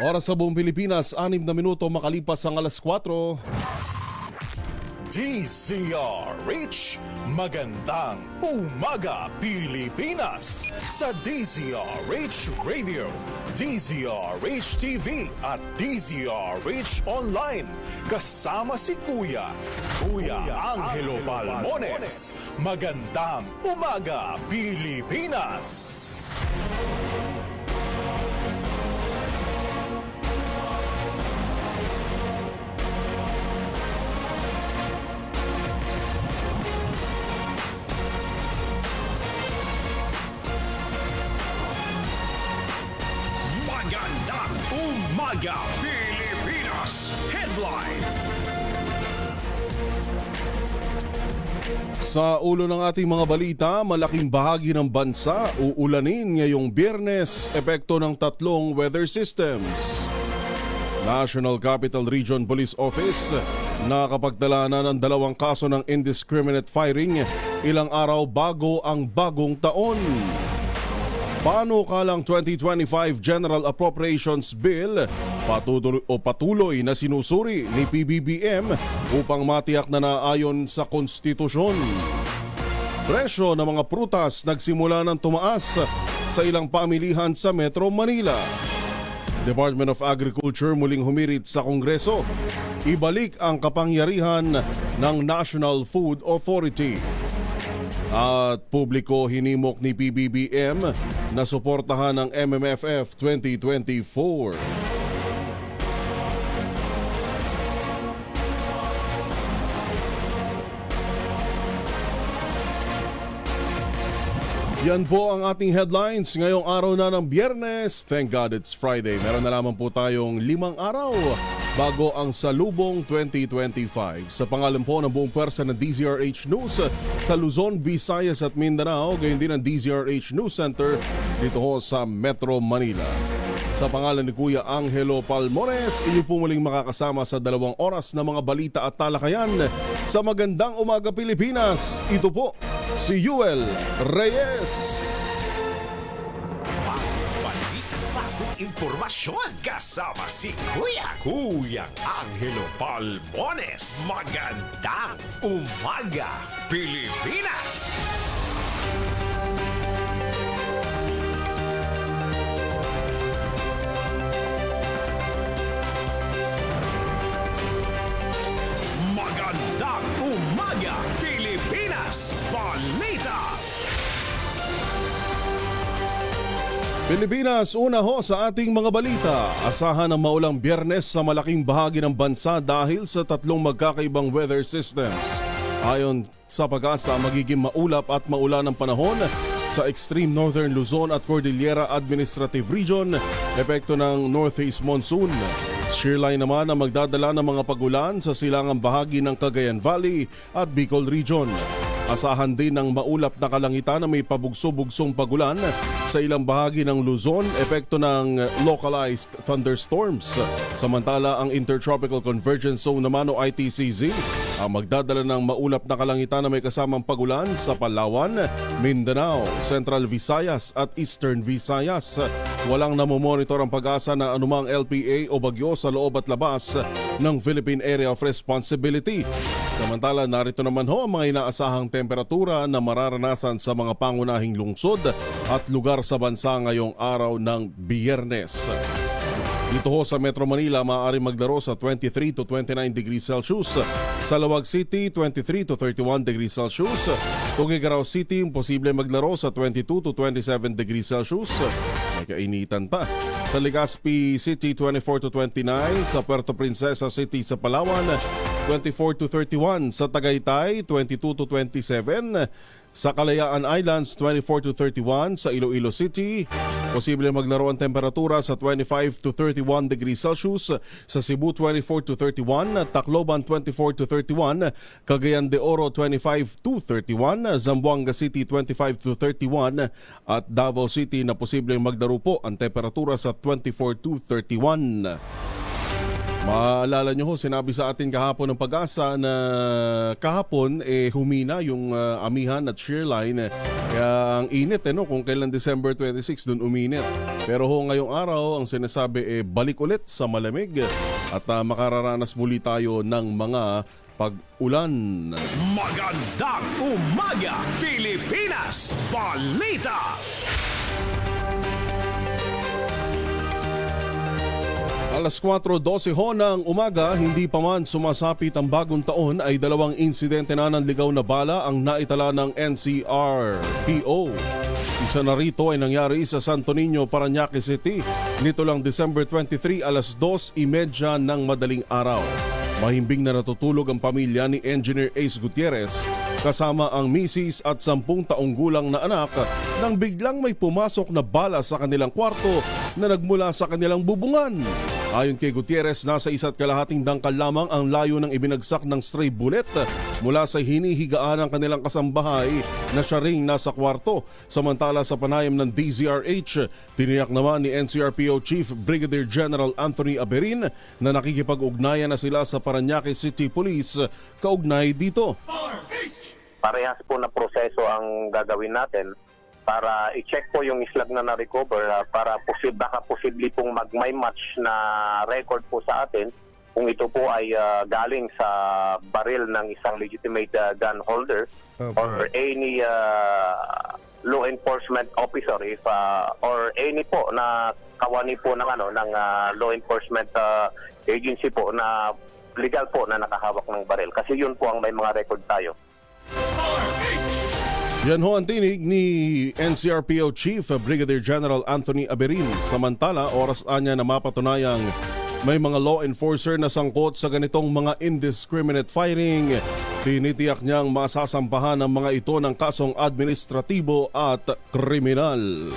Oras sa buong Pilipinas, 6 na minuto makalipas ang alas 4. DZRH, magandang umaga Pilipinas sa DZRH Radio, DZRH TV at DZRH Online. Kasama si Kuya Angelo Palmones. Magandang umaga Pilipinas. Magandang umaga, Pilipinas! Headline! Sa ulo ng ating mga balita, malaking bahagi ng bansa uulanin ngayong Biyernes, epekto ng tatlong weather systems. National Capital Region Police Office nakapagdala na ng 2 kaso ng indiscriminate firing ilang araw bago ang bagong taon. Panukalang 2025 General Appropriations Bill patuloy na sinusuri ni PBBM upang matiyak na naayon sa konstitusyon. Presyo ng mga prutas nagsimula ng tumaas sa ilang pamilihan sa Metro Manila. Department of Agriculture muling humirit sa Kongreso. Ibalik ang kapangyarihan ng National Food Authority. At publiko hinimok ni PBBM na suportahan ang MMFF 2024. Yan po ang ating headlines ngayong araw na ng Biyernes. Thank God it's Friday. Meron na lamang po tayong 5 araw bago ang Salubong 2025. Sa pangalan po ng buong pwersa ng DZRH News sa Luzon, Visayas at Mindanao, gayon din ang DZRH News Center dito ho sa Metro Manila. Sa pangalan ni Kuya Angelo Palmones, iyo po muling makakasama sa 2 oras na mga balita at talakayan sa Magandang Umaga Pilipinas. Ito po si Yuel Reyes. Bagong impormasyon kasama si Kuya Angelo Palmones. Magandang umaga, Pilipinas! Magandang umaga, Pilipinas! Balita! Pilipinas, una ho sa ating mga balita. Asahan ng maulang Biyernes sa malaking bahagi ng bansa dahil sa 3 magkakaibang weather systems. Ayon sa Pag-asa, magiging maulap at maulan ang panahon sa extreme northern Luzon at Cordillera Administrative Region, epekto ng northeast monsoon. Shearline naman ang magdadala ng mga pagulan sa silangang bahagi ng Cagayan Valley at Bicol Region. Asahan din ng maulap na kalangitan na may pabugso-bugsong pagulan sa ilang bahagi ng Luzon, epekto ng localized thunderstorms. Samantala, ang Intertropical Convergence Zone naman o ITCZ ang magdadala ng maulap na kalangitan na may kasamang pagulan sa Palawan, Mindanao, Central Visayas at Eastern Visayas. Walang namomonitor ang Pag-asa na anumang LPA o bagyo sa loob at labas ng Philippine Area of Responsibility. Samantala, narito naman ho ang mga inaasahang temperatura na mararanasan sa mga pangunahing lungsod at lugar sa bansa ngayong araw ng Biyernes. Dito ho sa Metro Manila, maaaring maglaro sa 23 to 29 degrees Celsius. Sa Lawag City, 23 to 31 degrees Celsius. Tuguegarao City, posible maglaro sa 22 to 27 degrees Celsius. May kainitan pa. Sa Legazpi City, 24 to 29. Sa Puerto Princesa City sa Palawan, 24 to 31. Sa Tagaytay, 22 to 27. Sa Kalayaan Islands, 24 to 31. Sa Iloilo City, posible maglaro ang temperatura sa 25 to 31 degrees Celsius. Sa Cebu, 24 to 31. Tacloban, 24 to 31. Cagayan de Oro, 25 to 31. Zamboanga City, 25 to 31. At Davao City na posibleng maglaro po ang temperatura sa 24 to 31. Maalala nyo ho, sinabi sa atin kahapon ng Pag-asa na kahapon humina yung amihan at shear line. Kaya ang init kung kailan December 26 dun uminit. Pero ho ngayong araw ang sinasabi balik ulit sa malamig at makararanas muli tayo ng mga pag-ulan. Magandang umaga, Pilipinas! Balita! Alas 4:12 ho ng umaga, hindi pa man sumasapit ang bagong taon ay dalawang insidente na ng ligaw na bala ang naitala ng NCRPO. Isa na rito ay nangyari sa Santo Niño, Parañaque City. Nito lang December 23 alas 2:30 ng madaling araw. Mahimbing na natutulog ang pamilya ni Engineer Ace Gutierrez kasama ang misis at 10 taong gulang na anak nang biglang may pumasok na bala sa kanilang kwarto na nagmula sa kanilang bubungan. Ayon kay Gutierrez, nasa 1.5 dangkal lamang ang layo ng ibinagsak ng stray bullet mula sa hinihigaan ng kanilang kasambahay na siya ring nasa kwarto. Samantala sa panayam ng DZRH, tiniyak naman ni NCRPO Chief Brigadier General Anthony Aberin na nakikipag-ugnayan na sila sa Parañaque City Police kaugnay dito. Parehas po na proseso ang gagawin natin para i-check po yung islag na na-recover para baka posible pong may match na record po sa atin kung ito po ay galing sa baril ng isang legitimate gun holder or any law enforcement officer or any po na kawani po ng law enforcement agency po na legal po na nakahawak ng baril kasi yun po ang may mga record tayo. Yan ho ang tinig ni NCRPO Chief Brigadier General Anthony Aberin. Samantala, oras anya na mapatunayang may mga law enforcer na sangkot sa ganitong mga indiscriminate firing. Tinitiyak niyang masasampahan ng mga ito ng kasong administratibo at kriminal.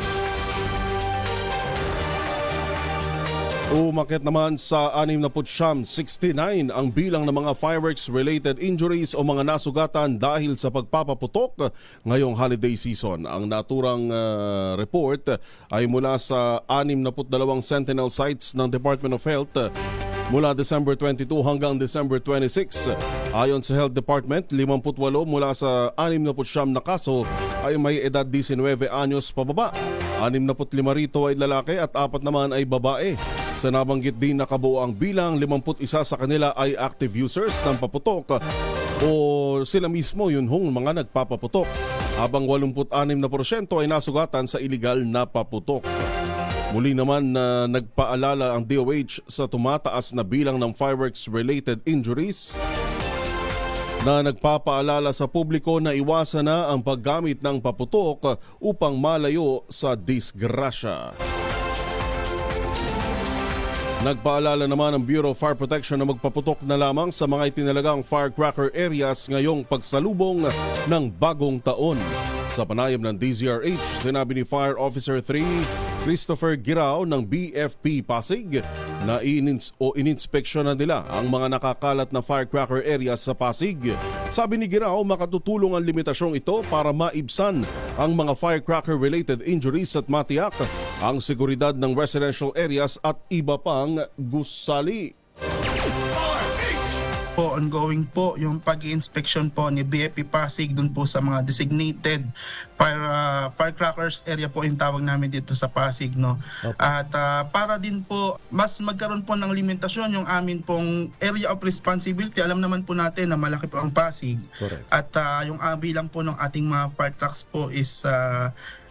Umakyat naman sa 69 ang bilang ng mga fireworks-related injuries o mga nasugatan dahil sa pagpapaputok ngayong holiday season. Ang naturang report ay mula sa 62 sentinel sites ng Department of Health mula December 22 hanggang December 26. Ayon sa Health Department, 58 mula sa 69 na kaso ay may edad 19 anyos pababa. 65 rito ay lalaki at 4 naman ay babae. Sa nabanggit din na kabuo ang bilang, 51 sa kanila ay active users ng paputok o sila mismo yun hong mga nagpapaputok, habang 86% ay nasugatan sa iligal na paputok. Muli naman na nagpaalala ang DOH sa tumataas na bilang ng fireworks-related injuries na nagpapaalala sa publiko na iwasan na ang paggamit ng paputok upang malayo sa disgrasya. Nagpaalala naman ang Bureau of Fire Protection na magpaputok na lamang sa mga itinalagang firecracker areas ngayong pagsalubong ng bagong taon. Sa panayam ng DZRH, sinabi ni Fire Officer 3 Christopher Girao ng BFP Pasig na ininspeksyon na nila ang mga nakakalat na firecracker areas sa Pasig. Sabi ni Girao, makatutulong ang limitasyong ito para maibsan ang mga firecracker-related injuries at matiyak ang seguridad ng residential areas at iba pang gusali. Po, ongoing po yung pag-i-inspection po ni BFP Pasig dun po sa mga designated firecrackers area po yung tawag namin dito sa Pasig, no. Okay. At para din po mas magkaroon po ng limitasyon yung amin pong area of responsibility. Alam naman po natin na malaki po ang Pasig. Correct. At yung bilang po ng ating mga fire trucks po is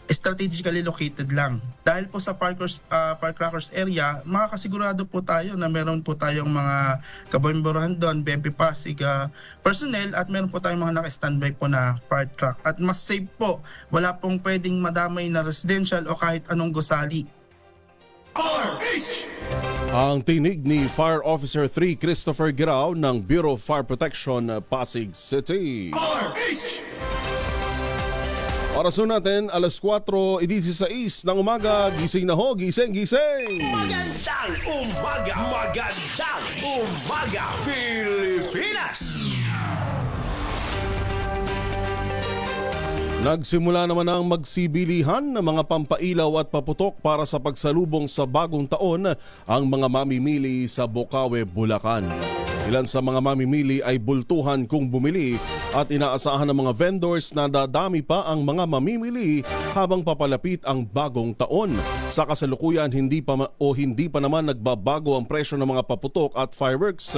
strategically located lang. Dahil po sa firecrackers area, makakasigurado po tayo na meron po tayong mga kabomborahan doon, BMP Pasig personnel, at meron po tayong mga naka-standby po na fire truck. At mas safe po, wala pong pwedeng madamay na residential o kahit anong gusali. Ang tinig ni Fire Officer 3 Christopher Girao ng Bureau of Fire Protection Pasig City. Oras natin, alas 4:16 ng umaga. Gising na ho, gising! Magandang umaga! Magandang umaga, Pilipinas! Nagsimula naman ang magsibilihan ng mga pampailaw at paputok para sa pagsalubong sa bagong taon ang mga mamimili sa Bocaue, Bulacan. Ilan sa mga mamimili ay bultuhan kung bumili at inaasahan ng mga vendors na dadami pa ang mga mamimili habang papalapit ang bagong taon. Sa kasalukuyan hindi pa naman nagbabago ang presyo ng mga paputok at fireworks.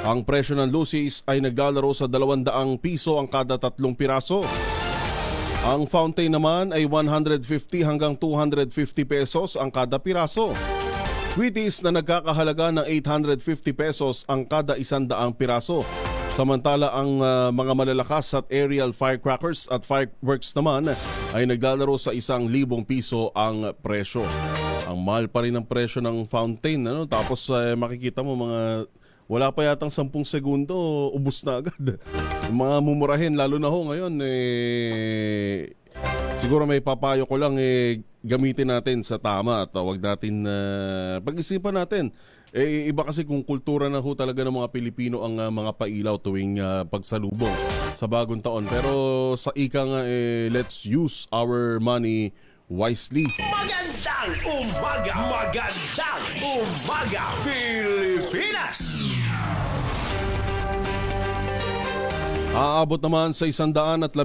Ang presyo ng lucis ay naglalaro sa 200 piso ang kada 3 piraso. Ang fountain naman ay 150 hanggang 250 pesos ang kada piraso. Wheaties na nagkakahalaga ng 850 pesos ang kada 100 piraso. Samantala ang mga malalakas at aerial firecrackers at fireworks naman ay naglalaro sa 1,000 piso ang presyo. Ang mahal pa rin ang presyo ng fountain. Tapos makikita mo mga wala pa yatang 10 segundo, ubos na agad. Yung mga mumurahin, lalo na ho ngayon, siguro may papayo ko lang, gamitin natin sa tama at wag natin, pag-isipan natin. Iba kasi kung kultura na ho talaga ng mga Pilipino ang mga pailaw tuwing pagsalubong sa bagong taon. Pero sa ika nga, let's use our money wisely. Magandang umaga! Magandang umaga, Pilipinas! Aabot naman sa 115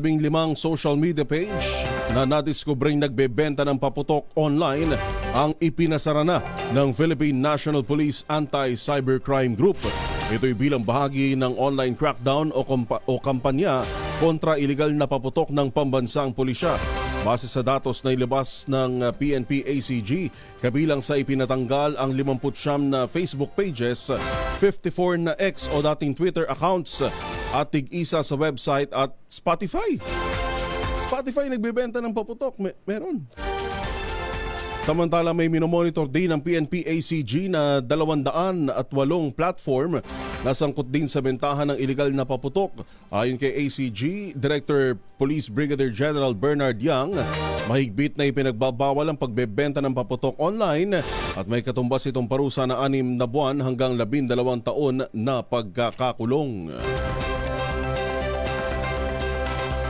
social media page na nadiskubring nagbebenta ng paputok online ang ipinasara na ng Philippine National Police Anti-Cybercrime Group. Ito'y bilang bahagi ng online crackdown o kampanya kontra iligal na paputok ng pambansang pulisya. Base sa datos na ilabas ng PNP-ACG, kabilang sa ipinatanggal ang 59 na Facebook pages, 54 na X o dating Twitter accounts at tig-isa sa website at Spotify. Spotify nagbebenta ng paputok, meron. Samantala may minomonitor din ng PNP-ACG na 208 platform na sangkot din sa bentahan ng iligal na paputok. Ayon kay ACG, Director Police Brigadier General Bernard Yang, mahigpit na ipinagbabawal ang pagbebenta ng paputok online at may katumbas itong parusa na 6 na buwan hanggang 12 taon na pagkakakulong.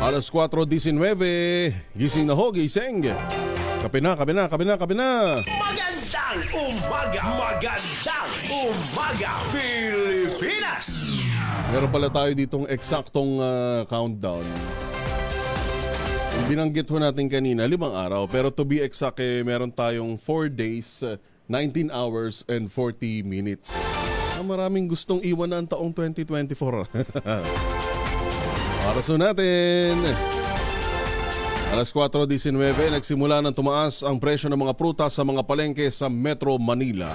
Alas 4:19, gising na ho, gising. Kape na. Magandang umaga! Magandang umaga, Pilipinas! Meron pala tayo ditong eksaktong countdown. Binanggit ho natin kanina, 5 araw. Pero to be exact, meron tayong 4 days, 19 hours and 40 minutes. Maraming gustong iwan na ang taong 2024. Para sa natin. Alas 4:19, nagsimula ng tumaas ang presyo ng mga prutas sa mga palengke sa Metro Manila.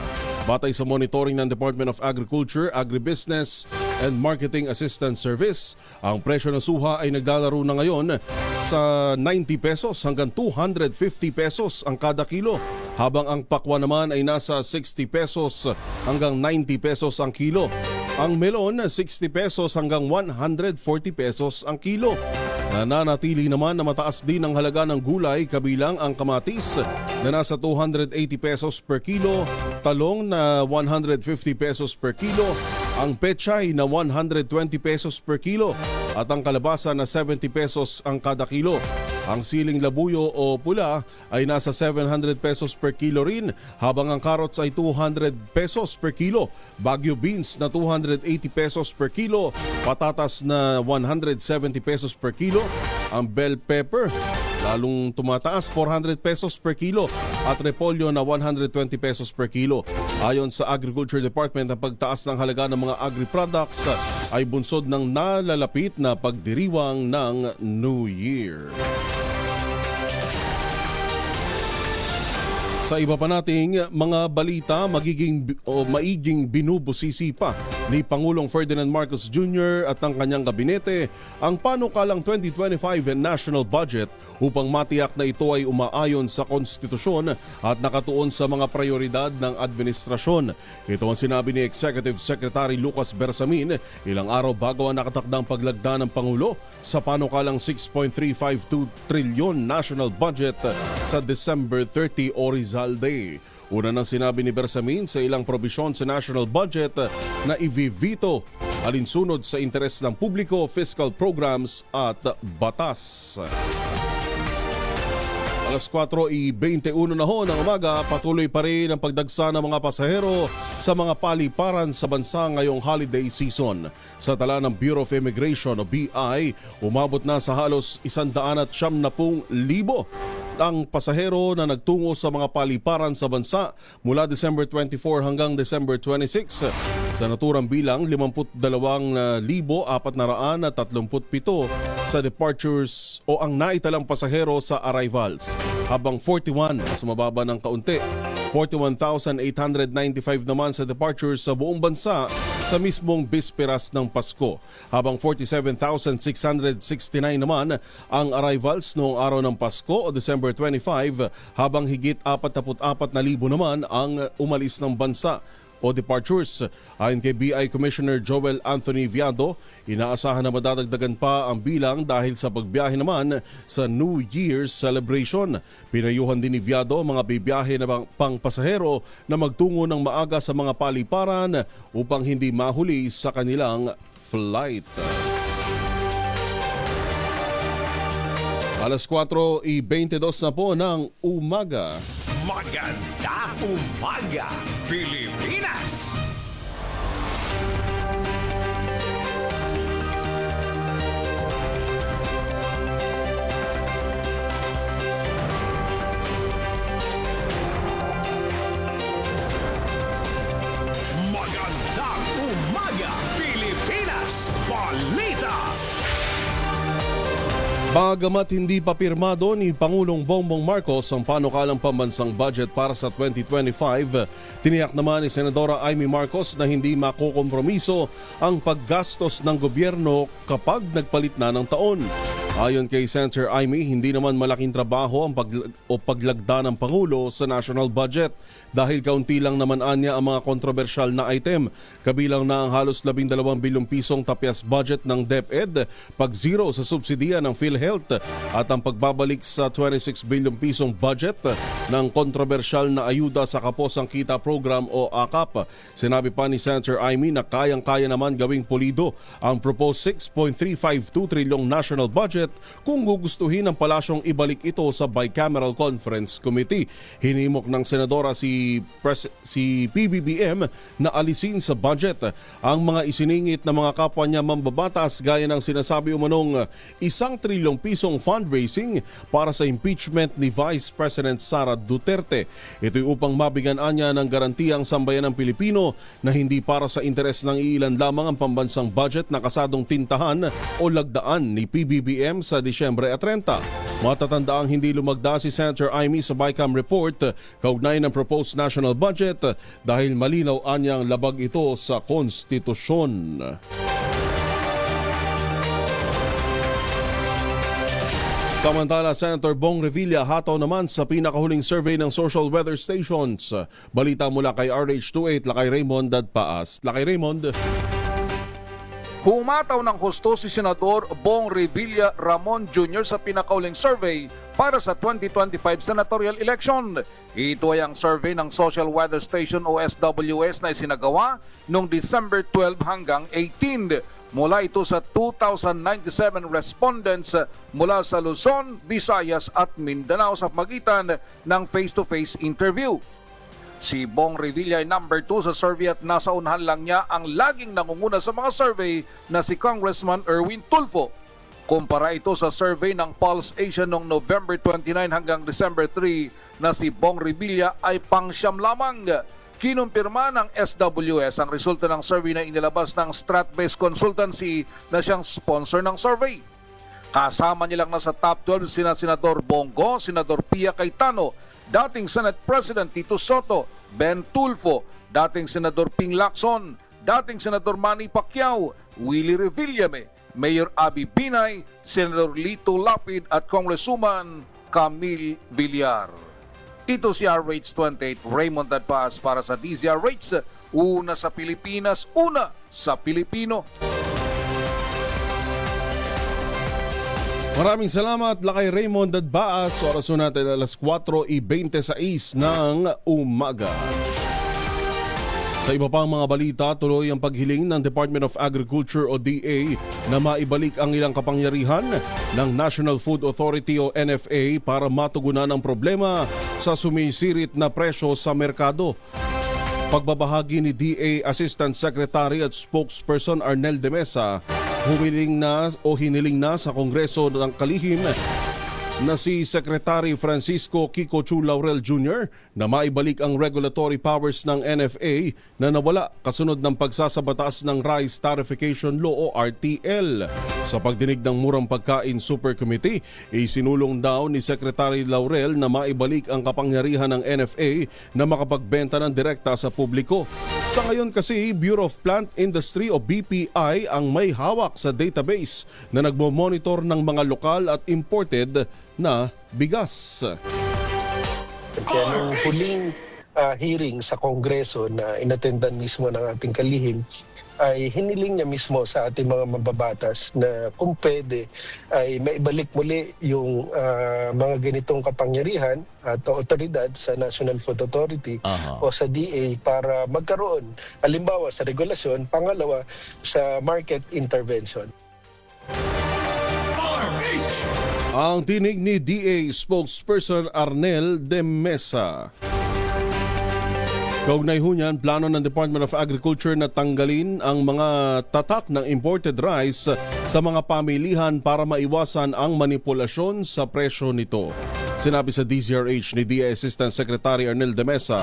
Batay sa monitoring ng Department of Agriculture, Agribusiness and Marketing Assistance Service, ang presyo ng suha ay naglalaro na ngayon sa 90 pesos hanggang 250 pesos ang kada kilo, habang ang pakwan naman ay nasa 60 pesos hanggang 90 pesos ang kilo. Ang melon, 60 pesos hanggang 140 pesos ang kilo. Nananatili naman na mataas din ang halaga ng gulay, kabilang ang kamatis na nasa 280 pesos per kilo, talong na 150 pesos per kilo, ang pechay na 120 pesos per kilo at ang kalabasa na 70 pesos ang kada kilo. Ang siling labuyo o pula ay nasa 700 pesos per kilo rin, habang ang carrots ay 200 pesos per kilo, Baguio beans na 280 pesos per kilo, patatas na 170 pesos per kilo, ang bell pepper lalong tumataas, 400 pesos per kilo, at repolyo na 120 pesos per kilo. Ayon sa Agriculture Department, ang pagtaas ng halaga ng mga agri-products ay bunsod ng nalalapit na pagdiriwang ng New Year. Sa iba pa nating mga balita, maiging binubusisi pa ni Pangulong Ferdinand Marcos Jr. at ng kanyang gabinete ang panukalang 2025 National Budget upang matiyak na ito ay umaayon sa konstitusyon at nakatuon sa mga prioridad ng administrasyon. Ito ang sinabi ni Executive Secretary Lucas Bersamin ilang araw bago ang nakatakdang paglagda ng Pangulo sa panukalang 6.352 trilyon national budget sa December 30 o Rizal Day. Una nang sinabi ni Bersamin sa ilang probisyon sa national budget na i-veto alinsunod sa interes ng publiko, fiscal programs at batas. Alas 4:21 na ho ng umaga, patuloy pa rin ang pagdagsa ng mga pasahero sa mga paliparan sa bansa ngayong holiday season. Sa tala ng Bureau of Immigration o BI, umabot na sa halos 170,000 ang pasahero na nagtungo sa mga paliparan sa bansa mula December 24 hanggang December 26. Sa naturang bilang, 52,437 sa departures o ang naitalang pasahero sa arrivals, habang 41 mas mababa ng kaunti. 41,895 naman sa departures sa buong bansa sa mismong bisperas ng Pasko, habang 47,669 naman ang arrivals noong araw ng Pasko o December 25, habang higit 44,000 naman ang umalis ng bansa o departures. Ayon kay BI Commissioner Joel Anthony Viado, inaasahan na madadagdagan pa ang bilang dahil sa pagbiyahe naman sa New Year's celebration. Pinayuhan din ni Viado mga bibiyahe na pangpasahero na magtungo ng maaga sa mga paliparan upang hindi mahuli sa kanilang flight. Alas 4:22 na po ng umaga. Maganda umaga, Pilipinas! Magandang umaga, Pilipinas! Balita! Bagamat hindi pa pirmado ni Pangulong Bongbong Marcos ang panukalang pambansang budget para sa 2025, tiniyak naman ni Senadora Amy Marcos na hindi makukompromiso ang paggastos ng gobyerno kapag nagpalit na ng taon. Ayon kay Senator Amy, hindi naman malaking trabaho ang paglagda ng Pangulo sa national budget dahil kaunti lang naman anya ang mga kontrobersyal na item. Kabilang na ang halos 12 bilyong pisong tapyas budget ng DepEd, pag-zero sa subsidiya ng PhilHealth at ang pagbabalik sa 26 bilyong pisong budget ng kontrobersyal na ayuda sa Kaposang Kita Program o AKAP. Sinabi pa ni Senator Amy na kayang-kaya naman gawing pulido ang proposed 6.352 trilyong national budget kung gugustuhin ng palasyong ibalik ito sa Bicameral Conference Committee. Hinimok ng senadora si PBBM na alisin sa budget ang mga isiningit na mga kapwa niya mambabatas gaya ng sinasabi umanong 1 trilyong pisong fundraising para sa impeachment ni Vice President Sara Duterte. Ito'y upang mabigyan niya ng garantiyang sambayan ng Pilipino na hindi para sa interes ng iilan lamang ang pambansang budget na kasadong tintahan o lagdaan ni PBBM sa Disyembre 30. Matatandaang hindi lumagda si Senator Amy sa BICAM report kaugnay ng proposed national budget dahil malinaw anyang labag ito sa konstitusyon. Samantala, Senator Bong Revilla hataw naman sa pinakahuling survey ng social weather stations. Balita mula kay RH28, Lakay Raymond Dadpaas. Lakay Raymond. Humataw ng husto si Senador Bong Revilla Ramon Jr. sa pinakauling survey para sa 2025 senatorial election. Ito ay ang survey ng Social Weather Station o SWS na isinagawa noong December 12 hanggang 18. Mula ito sa 2,097 respondents mula sa Luzon, Visayas at Mindanao sa pagitan ng face-to-face interview. Si Bong Revilla ay number 2 sa survey at nasa unahan lang niya ang laging nangunguna sa mga survey na si Congressman Erwin Tulfo. Kumpara ito sa survey ng Pulse Asia noong November 29 hanggang December 3 na si Bong Revilla ay pangsyam lamang. Kinumpirma ng SWS ang resulta ng survey na inilabas ng Strat-based consultancy na siyang sponsor ng survey. Kasama nilang nasa top 12 sina Senador Bongo, Senador Pia Cayetano, dating Senate President Tito Soto, Ben Tulfo, dating Senador Ping Lacson, dating Senador Manny Pacquiao, Willie Revillame, Mayor Abby Binay, Senador Lito Lapid at Congresswoman Camille Villar. Ito si RH28 Raymond Dadpaas para sa DZRH, una sa Pilipinas, una sa Pilipino. Maraming salamat, Lakay Raymond Dadpaas. Oras natin alas 4:26 ng umaga. Sa iba pang mga balita, tuloy ang paghiling ng Department of Agriculture o DA na maibalik ang ilang kapangyarihan ng National Food Authority o NFA para matugunan ang problema sa sumisirit na presyo sa merkado. Pagbabahagi ni DA Assistant Secretary at Spokesperson Arnel de Mesa, hiniling na sa Kongreso ng Kalihim na si Secretary Francisco Kiko Chu Laurel Jr. na maibalik ang regulatory powers ng NFA na nawala kasunod ng pagsasabatas ng Rice Tarification Law o RTL. Sa pagdinig ng Murang Pagkain Super Committee, isinulong daw ni Secretary Laurel na maibalik ang kapangyarihan ng NFA na makapagbenta ng direkta sa publiko. Sa ngayon kasi, Bureau of Plant Industry o BPI ang may hawak sa database na nagmo-monitor ng mga lokal at imported na bigas. Kaya nung huling hearing sa Kongreso na inatendan mismo ng ating kalihim, ay hiniling niya mismo sa ating mga mababatas na kung pwede ay maibalik muli yung mga ganitong kapangyarihan at otoridad sa National Food Authority o sa DA para magkaroon, halimbawa sa regulasyon, pangalawa sa market intervention. Ang tinig ni DA Spokesperson Arnel de Mesa. Kaugnay ho niyan, plano ng Department of Agriculture na tanggalin ang mga tatak ng imported rice sa mga pamilihan para maiwasan ang manipulasyon sa presyo nito. Sinabi sa DZRH ni DA Assistant Secretary Arnel de Mesa,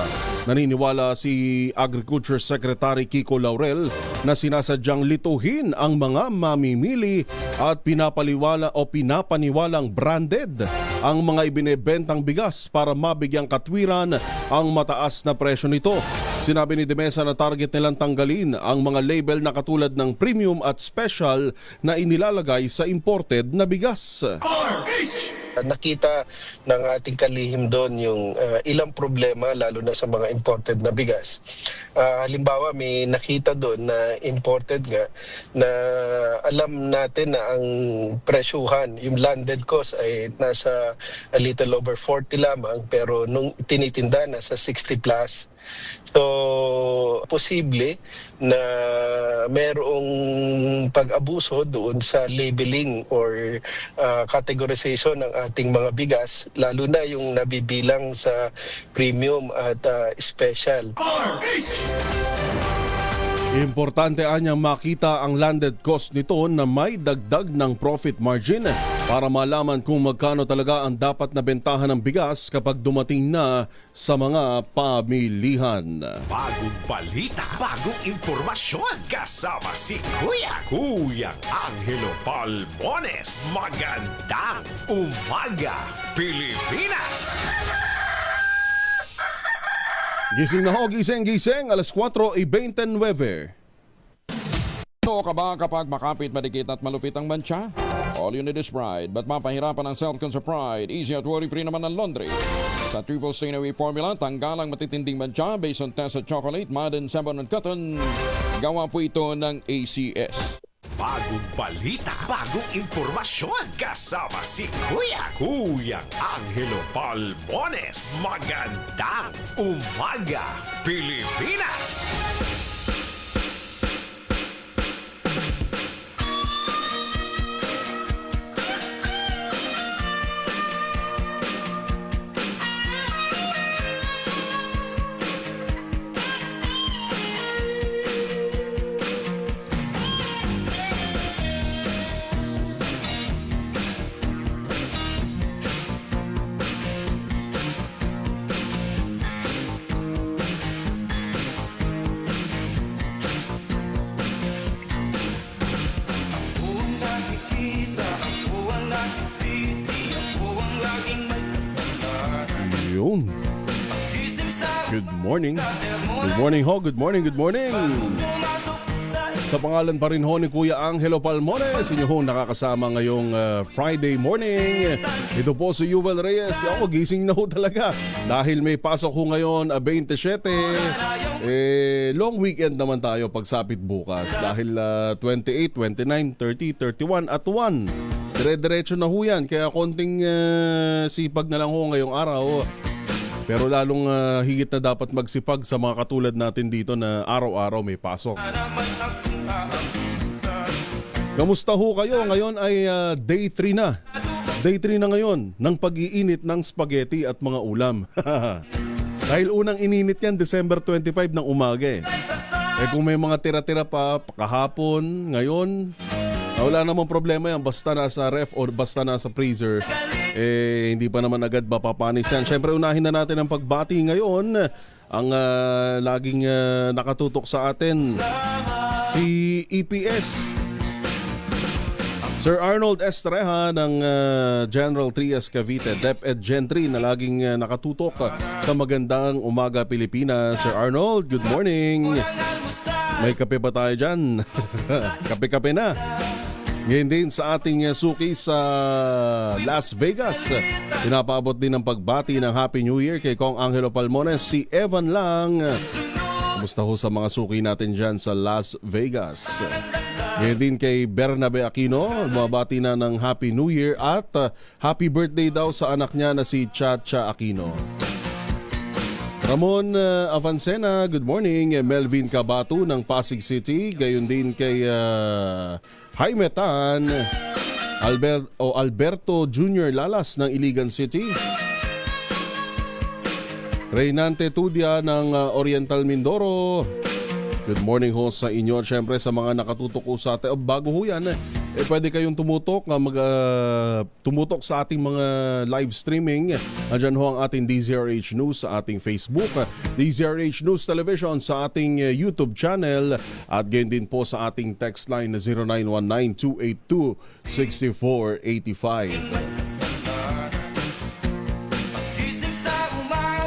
naniniwala si Agriculture Secretary Kiko Laurel na sinasadyang lituhin ang mga mamimili at pinapaniwalang branded ang mga ibinebentang bigas para mabigyang katwiran ang mataas na presyo nito. Sinabi ni de Mesa na target nilang tanggalin ang mga label na katulad ng premium at special na inilalagay sa imported na bigas. Nakita ng ating kalihim doon yung ilang problema lalo na sa mga imported na bigas. Halimbawa, may nakita doon na imported nga na alam natin na ang presyuhan, yung landed cost ay nasa a little over 40 lamang pero nung tinitinda na sa 60 plus. So, posible na merong pag-abuso doon sa labeling or categorization ng ating mga bigas, lalo na yung nabibilang sa premium at special. Importante anyang makita ang landed cost nito na may dagdag ng profit margin para malaman kung magkano talaga ang dapat na bentahan ng bigas kapag dumating na sa mga pamilihan. Bagong balita, bagong impormasyon. Kasama si Kuya Angelo Palmones. Magandang umaga, Pilipinas! Gising na ho, gising, alas 4:29. Ano ka ba kapag makapit, madikit at malupit ang mancha? All you need is pride, but mapahirapan ang self-con sa pride. Easy at worry-free naman ang laundry. Sa Triple Stain Away Formula, tanggalang matitinding mancha based on test sa chocolate, mud, and sabon and cotton. Gawa po ito ng ACS. Bagong balita, bagong impormasyon. Kasama si Kuya Angelo Palmones. Magandang umaga, Pilipinas! Yun. Good morning. Good morning ho, good morning. Sa pangalan pa rin ho ni Kuya Angelo Palmones, inyo ho nakakasama ngayong Friday morning. Ito po si Yuval Reyes. Ako gising na ho talaga dahil may pasok ho ngayon 27. Long weekend naman tayo pagsapit bukas dahil 28, 29, 30, 31 at 1. Dire-diretso na ho yan kaya konting sipag na lang ho ngayong araw Pero lalong higit na dapat magsipag sa mga katulad natin dito na araw-araw may pasok. Kamusta ho kayo? Ngayon ay day 3 na. Day 3 na ngayon ng pag-iinit ng spaghetti at mga ulam. Dahil unang ininit yan December 25 ng umaga eh. Kung may mga tira-tira pa kahapon, ngayon, wala namang problema yan. Basta nasa ref o basta nasa freezer, hindi pa naman agad mapapanis yan. Siyempre, unahin na natin ang pagbati ngayon. Ang laging nakatutok sa atin, si EPS. Sir Arnold Estreja ng General Trias Cavite, DepEd Gen 3 na laging nakatutok sa Magandang Umaga Pilipinas. Sir Arnold, good morning. May kape ba tayo dyan? Kape-kape na. Ngayon din sa ating suki sa Las Vegas, pinapaabot din ng pagbati ng Happy New Year kay Kong Angelo Palmones, si Evan lang. Kumusta ho sa mga suki natin dyan sa Las Vegas? Ngayon din kay Bernabe Aquino, mabati na ng Happy New Year at happy birthday daw sa anak niya na si Chacha Aquino. Ramon Avancena, good morning. Melvin Cabatu ng Pasig City, gayon din kay Jaime Tan, Alberto Jr. Lalas ng Iligan City, Reynante Tudia ng Oriental Mindoro. Good morning ho sa inyo. Siyempre sa mga nakatutok ko sa atin. Bago ho yan, pwede kayong tumutok sa ating mga live streaming. Andyan ho ang ating DZRH News sa ating Facebook, DZRH News Television sa ating YouTube channel, at gayon din po sa ating text line na 0919-282-6485.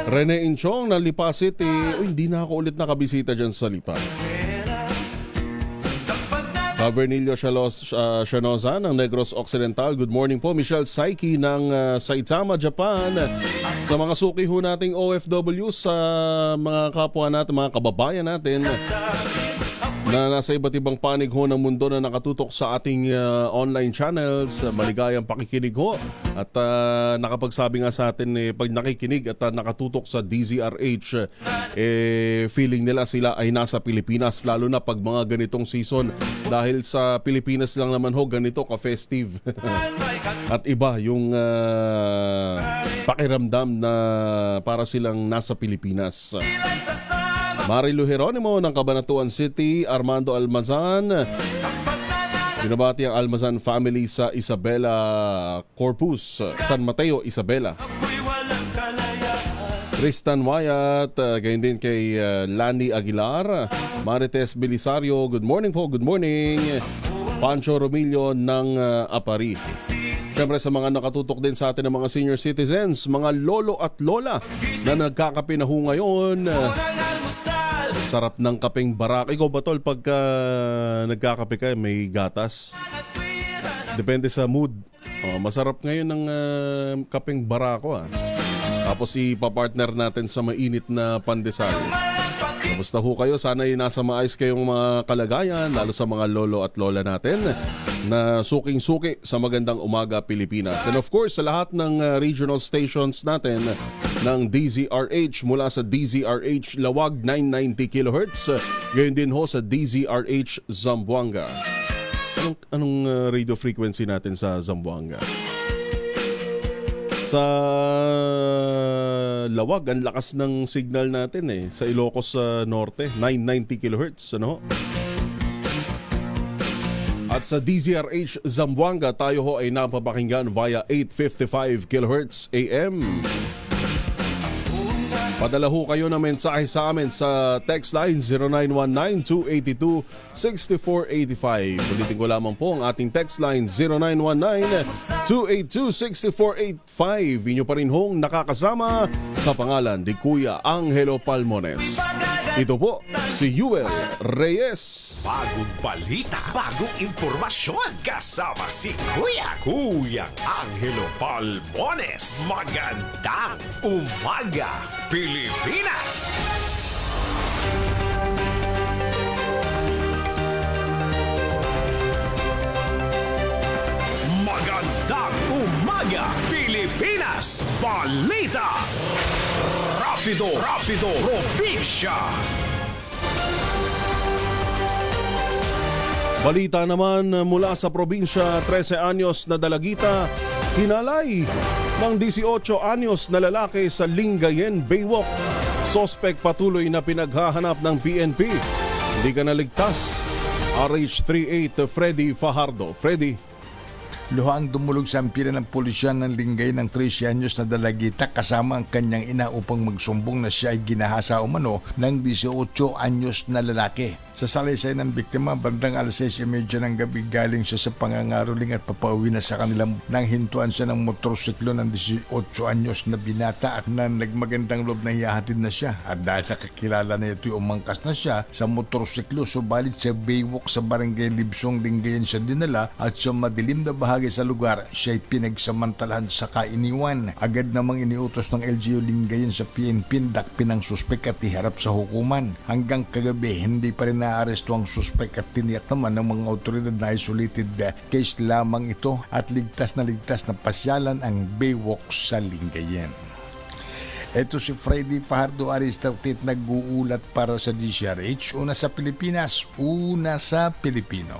Rene Inchong ng Lipa City. Hindi na ako ulit nakabisita dyan sa Lipa. Vernilio Shanoza ng Negros Occidental. Good morning po. Michelle Saiki ng Saitama, Japan. Sa mga suki ho nating OFW, sa mga kapwa natin, mga kababayan natin na nasa iba't ibang panig ho ng mundo na nakatutok sa ating online channels, maligayang pakikinig ho. At nakapagsabi nga sa atin, pag nakikinig at nakatutok sa DZRH, feeling nila sila ay nasa Pilipinas, lalo na pag mga ganitong season. Dahil sa Pilipinas lang naman ho, ganito ka-festive. At iba yung pakiramdam na para silang nasa Pilipinas. Marilu Geronimo ng Cabanatuan City, Armando Almazan. Binabati ang Almazan family sa Isabela Corpus, San Mateo, Isabela. Tristan Wyatt, gayon din kay Lani Aguilar. Marites Belisario, good morning po, good morning. Pancho Romilio ng Apari. Siyempre sa mga nakatutok din sa atin ng mga senior citizens, mga lolo at lola na nagkakape na ho ngayon. Sarap ng kapeng barak. Ikaw ba tol, pagka nagkakape ka, may gatas? Depende sa mood. Masarap ngayon ng kapeng barako. Tapos ipapartner natin sa mainit na pandesal. Kamusta ho kayo? Sana ay nasa maayos kayong mga kalagayan, lalo sa mga lolo at lola natin na suking-suki sa Magandang Umaga Pilipinas. And of course, sa lahat ng regional stations natin ng DZRH, mula sa DZRH Lawag 990 kHz, gayon din ho sa DZRH Zamboanga. Anong radio frequency natin sa Zamboanga? Sa Lawag, ang lakas ng signal natin sa Ilocos Norte, 990 kHz, ano? At sa DZRH Zamboanga, tayo ho ay napapakinggan via 855 kHz AM. Padala ho kayo ng mensahe sa amin sa text line 0919-282-6485. Ulitin ko lamang po ang ating text line 0919-282-6485. Inyo pa rin hong nakakasama sa pangalan ni Kuya Angelo Palmones. Ito po si Yuel Reyes. Bagong balita, bagong impormasyon, kasama si Kuya Angelo Palmones. Magandang umaga, Pilipinas! Magandang umaga, Pilipinas! Balita! Rapido Probinsya. Balita naman mula sa probinsya, 13 anyos na dalagita hinalay ng 18 anyos na lalaki sa Lingayen, Baywalk. Sospek patuloy na pinaghahanap ng PNP. Hindi ka naligtas. RH38 Freddy Fajardo. Freddy. Luhang dumulog sa ampira ng pulisyan ng Linggay ng 13 anyos na dalagita kasama ang kanyang ina upang magsumbong na siya ay ginahasa umano ng 18 anyos na lalaki. Sa salaysay ng biktima, bandang alas 6:30 ng gabi galing siya sa pangangaroling at papauwi na sa kanila nang hintuan siya ng motorsiklo ng 18 anyos na binata at na nagmagandang loob na hiyahatid na siya. At dahil sa kakilala na ito, umangkas na siya sa motorsiklo, subalit sa Baywalk sa barangay Libsong, Lingayen siya dinala at sa madilim na bahagi sa lugar, siya ay pinagsamantalahan sa kainiwan. Agad namang iniutos ng LGU Lingayen sa PNP dakpin ang suspek at iharap sa hukuman. Hanggang kagabi, hindi pa rin naaresto ang suspek at tiniyak naman ng mga otoridad na isolated case lamang ito at ligtas na pasyalan ang Baywalk sa Lingayen. Ito si Freddy Fajardo, RH38 nag-uulat para sa DZRH. Una sa Pilipinas, una sa Pilipino.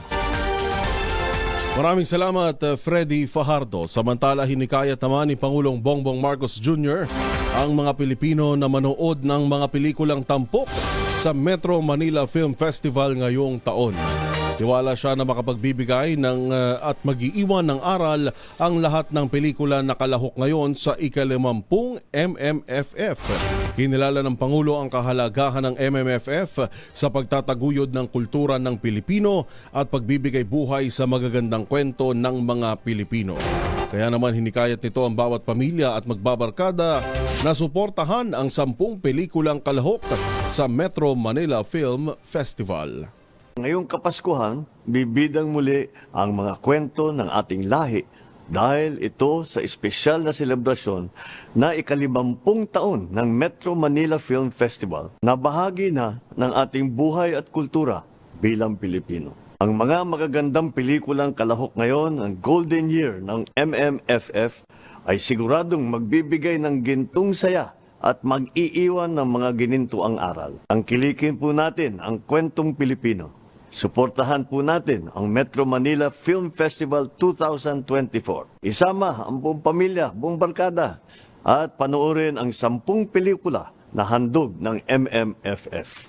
Maraming salamat, Freddy Fajardo. Samantala, hinikayat naman ni Pangulong Bongbong Marcos Jr. ang mga Pilipino na manood ng mga pelikulang tampok sa Metro Manila Film Festival ngayong taon. Tiwala siya na makapagbibigay at mag-iiwan ng aral ang lahat ng pelikula na kalahok ngayon sa ika-50 MMFF. Kinilala ng Pangulo ang kahalagahan ng MMFF sa pagtataguyod ng kultura ng Pilipino at pagbibigay buhay sa magagandang kwento ng mga Pilipino. Kaya naman hinikayat nito ang bawat pamilya at magbabarkada na suportahan ang 10 pelikulang kalahok sa Metro Manila Film Festival. Ngayong Kapaskuhan, bibidang muli ang mga kwento ng ating lahi dahil ito sa espesyal na selebrasyon na ika-50 taon ng Metro Manila Film Festival na bahagi na ng ating buhay at kultura bilang Pilipino. Ang mga magagandang pelikulang kalahok ngayon, ang Golden Year ng MMFF, ay siguradong magbibigay ng gintong saya at mag-iiwan ng mga ginintuang aral. Ang kilikin po natin ang kwentong Pilipino. Suportahan po natin ang Metro Manila Film Festival 2024. Isama ang buong pamilya, buong barkada at panoorin ang 10 pelikula na handog ng MMFF.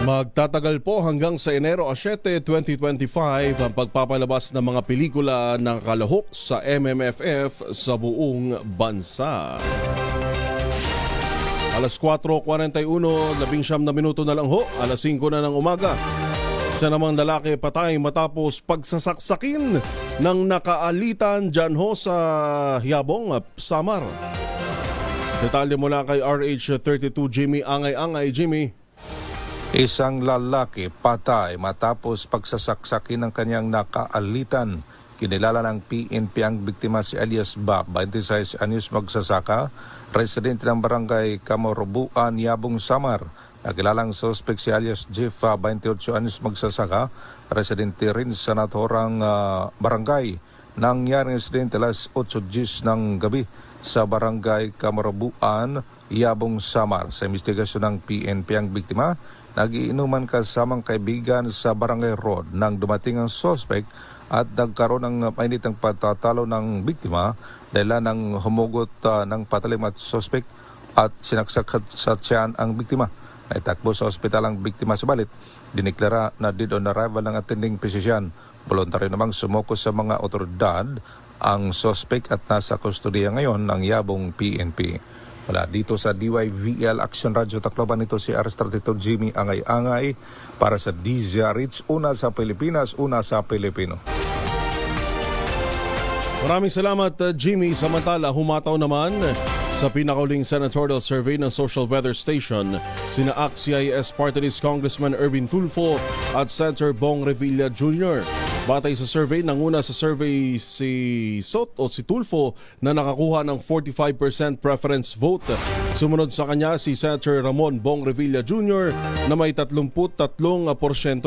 Magtatagal po hanggang sa Enero 7, 2025 ang pagpapalabas ng mga pelikula ng kalahok sa MMFF sa buong bansa. Alas 4:41, 19 na minuto na lang ho, alas 5 na ng umaga. Isa namang lalaki patay matapos pagsasaksakin ng nakaalitan dyan ho sa Yabong, Samar. Detalye mula kay RH32 Jimmy Angay-Angay. Jimmy. Isang lalaki patay matapos pagsasaksakin ng kanyang nakaalitan. Kinilala ng PNP ang biktima si alias Bob, 26 anyos magsasaka, residente ng barangay Kamorobuan, Yabong, Samar. Nakilalang suspect si alias Jeff, 28 anyos magsasaka, residente rin sa naturang barangay. Nangyaring insidente alas 8:10 ng gabi sa barangay Kamorobuan, Yabong, Samar. Sa investigasyon ng PNP ang biktima, nagiinuman kasamang kaibigan sa barangay road nang dumating ang suspect at nagkaroon ng mainitang pagtatalo ng biktima dahil nang humugot ng patalim at suspect at sinaksak sa tiyan ang biktima. Naitakbo sa ospital ang biktima, subalit diniklara na dead on arrival ng attending physician. Voluntaryo namang sumuko sa mga otoridad ang suspect at nasa kustodiya ngayon ng Yabong PNP. Wala dito sa DYVL Action Radio Tacloban, ito si RH32 Jimmy Angay-Angay para sa DZRH, una sa Pilipinas, una sa Pilipino. Maraming salamat, Jimmy. Samantala, humataw naman sa pinakauling senatorial survey ng Social Weather Station sina ACT-CIS Party List Congressman Erwin Tulfo at Senator Bong Revilla Jr. Batay sa survey, nanguna sa survey si Tulfo na nakakuha ng 45% preference vote. Sumunod sa kanya si Senator Ramon Bong Revilla Jr. na may 33%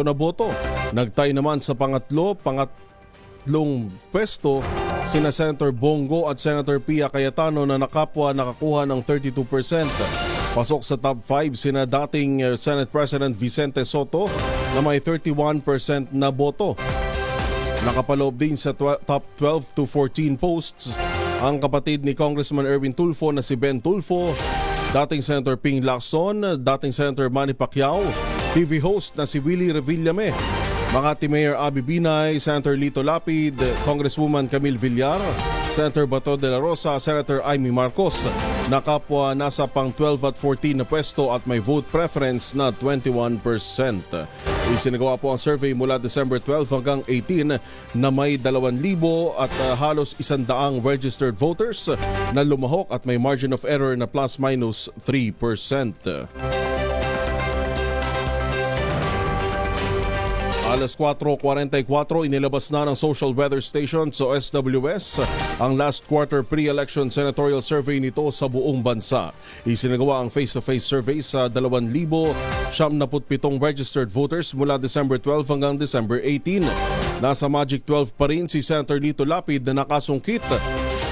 na boto. Nagtay naman sa pangatlong pwesto sina Senator Bongo at Senator Pia Cayetano na nakapwa nakakuha ng 32%. Pasok sa top 5 sina dating Senate President Vicente Soto na may 31% na boto. Nakapaloob din sa top 12 to 14 posts ang kapatid ni Congressman Erwin Tulfo na si Ben Tulfo, dating Senator Ping Lacson, dating Senator Manny Pacquiao, TV host na si Willie Revillame, Makati Mayor Abby Binay, Senator Lito Lapid, Congresswoman Camille Villar, Senator Bato de la Rosa, Senator Amy Marcos. Nakapwa nasa pang 12 at 14 na pwesto at may vote preference na 21%. Isinagawa po ang survey mula December 12 hanggang 18 na may 2,000 at halos 100 registered voters na lumahok at may margin of error na plus-minus 3%. Alas 4:44, inilabas na ng Social Weather Station sa SWS ang last quarter pre-election senatorial survey nito sa buong bansa. Isinagawa ang face-to-face survey sa 2,077 registered voters mula December 12 hanggang December 18. Nasa Magic 12 pa rin si Senator Lito Lapid na nakasungkit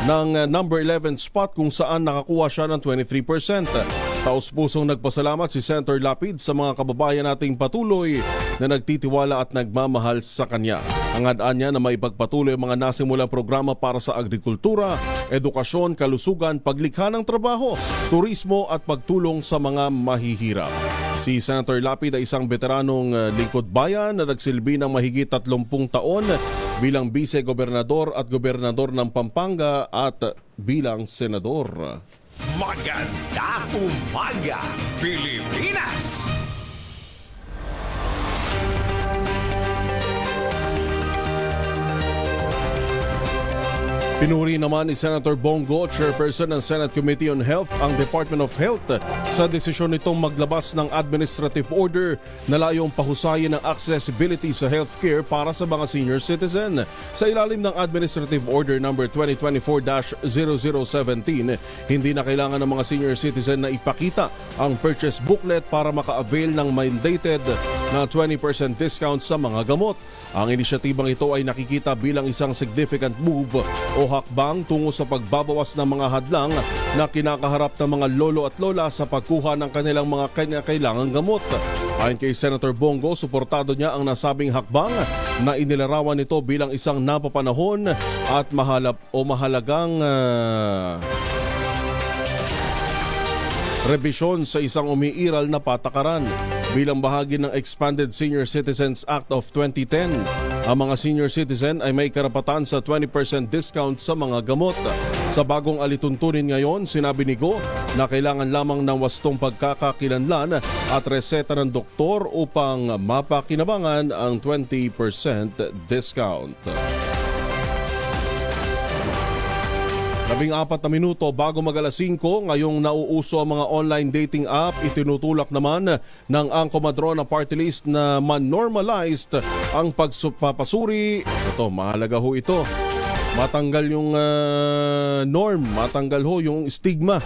ng number 11 spot kung saan nakakuha siya ng 23%. Taos-pusong nagpasalamat si Senator Lapid sa mga kababayan nating patuloy na nagtitiwala at nagmamahal sa kanya. Hangad niya na maipagpatuloy ang mga nasimulang programa para sa agrikultura, edukasyon, kalusugan, paglikha ng trabaho, turismo at pagtulong sa mga mahihirap. Si Senator Lapid ay isang veteranong lingkod bayan na nagsilbi ng mahigit 30 taon bilang vice-gobernador at gobernador ng Pampanga at bilang senador. Magandang umaga, Pilipinas! Pinuri naman ni Senator Bongo, chairperson ng Senate Committee on Health, ang Department of Health sa desisyon nitong maglabas ng administrative order na layong pahusayin ang accessibility sa healthcare para sa mga senior citizen. Sa ilalim ng Administrative Order No. 2024-0017, hindi na kailangan ng mga senior citizen na ipakita ang purchase booklet para maka-avail ng mandated na 20% discount sa mga gamot. Ang inisyatibang ito ay nakikita bilang isang significant move o hakbang tungo sa pagbabawas ng mga hadlang na kinakaharap ng mga lolo at lola sa pagkuha ng kanilang mga kailangang gamot. Ayon kay Senator Bongo, suportado niya ang nasabing hakbang na inilarawan nito bilang isang napapanahon at mahalagang rebisyon sa isang umiiral na patakaran. Bilang bahagi ng Expanded Senior Citizens Act of 2010, ang mga senior citizen ay may karapatan sa 20% discount sa mga gamot. Sa bagong alituntunin ngayon, sinabi ni Go na kailangan lamang ng wastong pagkakakilanlan at reseta ng doktor upang mapakinabangan ang 20% discount. 14 na minuto bago mag-alas 5, ngayong nauuso ang mga online dating app, itinutulak naman ng Angko Madrona Party List na man-normalized ang pagpapasuri. Ito, mahalaga ho ito. Matanggal yung norm, matanggal ho yung stigma.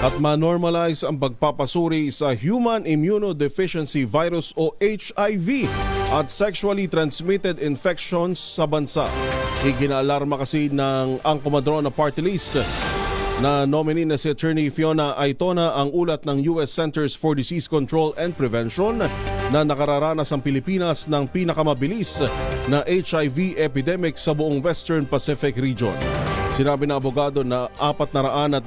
At ma-normalize ang pagpapasuri sa Human Immunodeficiency Virus o HIV at sexually transmitted infections sa bansa. Iginaalarma kasi ng Angko Madrona Party List na nominee na si Attorney Fiona Aitona ang ulat ng US Centers for Disease Control and Prevention na nakararanas ang Pilipinas ng pinakamabilis na HIV epidemic sa buong Western Pacific region. Sinabi ng abogado na 411%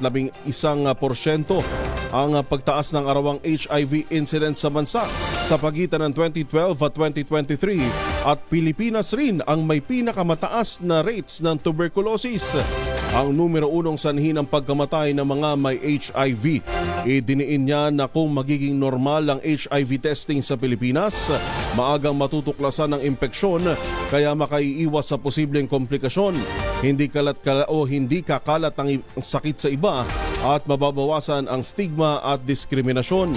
ang pagtaas ng arawang HIV incidence sa bansa sa pagitan ng 2012 at 2023 at Pilipinas rin ang may pinakamataas na rates ng tuberculosis. Ang numero 1 sanhi ng pagkamatay ng mga may HIV. Idiniin niya na kung magiging normal ang HIV testing sa Pilipinas, maagang matutuklasan ng impeksyon kaya makaiiwas sa posibleng komplikasyon. Hindi kakalat ang sakit sa iba at mababawasan ang stigma at diskriminasyon.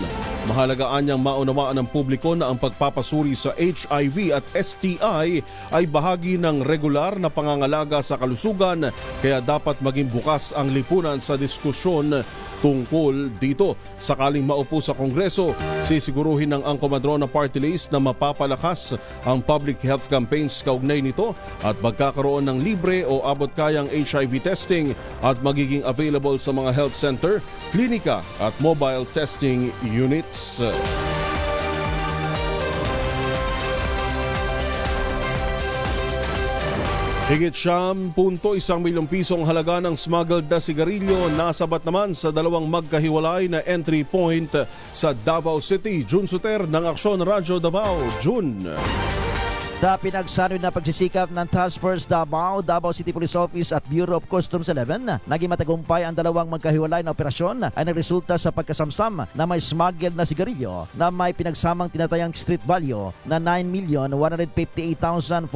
Mahalagaan niyang maunawaan ng publiko na ang pagpapasuri sa HIV at STI ay bahagi ng regular na pangangalaga sa kalusugan kaya dapat maging bukas ang lipunan sa diskusyon tungkol dito. Sakaling maupo sa Kongreso, sisiguruhin ng Angkomadrona Party List na mapapalakas ang public health campaigns kaugnay nito at magkakaroon ng libre o abot-kayang HIV testing at magiging available sa mga health center, klinika at mobile testing units. Higit 1.1 milyong pisong halaga ng smuggled na sigarilyo nasabat naman sa dalawang magkahiwalay na entry point sa Davao City. June Suter ng Aksyon Radyo Davao. June. Sa pinagsanod na pagsisikap ng Task Force Davao, Davao City Police Office at Bureau of Customs 11, naging matagumpay ang dalawang magkahiwalay na operasyon ay nagresulta sa pagkasamsam na may smuggled na sigarilyo na may pinagsamang tinatayang street value na 9,158,499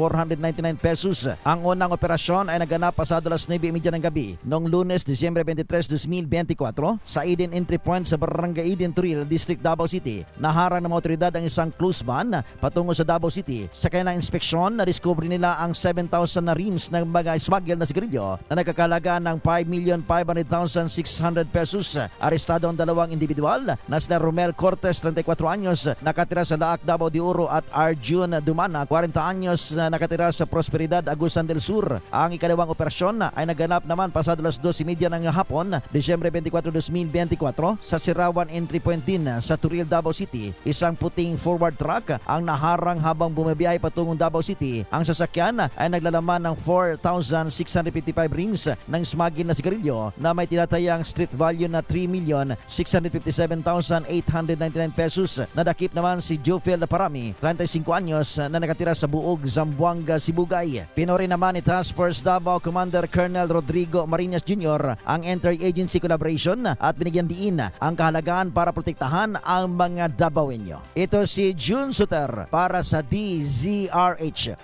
pesos. Ang unang operasyon ay naganap pasado alas 9:30 ng gabi noong Lunes, Disyembre 23, 2024 sa Eden Entry Point sa Barangay Eden Trill, District Davao City. Naharang ng mga otoridad ang isang cruise van patungo sa Davao City. Sa kanilang inspeksyon, na-discover nila ang 7,000 na rims ng mga smuggled na sigarilyo na nagkakalaga ng 5,500,600 pesos. Arestado ang dalawang individual na sina Romel Cortes, 34 anyos, nakatira sa Laak, Davao de Oro at Arjun Dumana, 40 anyos, na nakatira sa Prosperidad, Agusan del Sur. Ang ikalawang operasyon ay naganap naman pasado alas 2:30 ng hapon, Disyembre 24, 2024 sa Sirawan Entry Point din sa Turil, Davao City. Isang puting forward truck ang naharang habang bumabiyahe patungong Davao City. Ang sasakyan ay naglalaman ng 4,655 rims ng smuggled na sigarilyo na may tinatayang street value na 3,657,899 pesos. Nadakip naman si Jofel Parami, 35 anyos, na nakatira sa Buog, Zamboanga, Sibugay. Pinuri naman ni Task Force Davao Commander Colonel Rodrigo Marinas Jr. ang inter-agency collaboration at binigyan diin ang kahalagaan para protektahan ang mga Davaoenyo. Ito si June Suter para sa DZRH.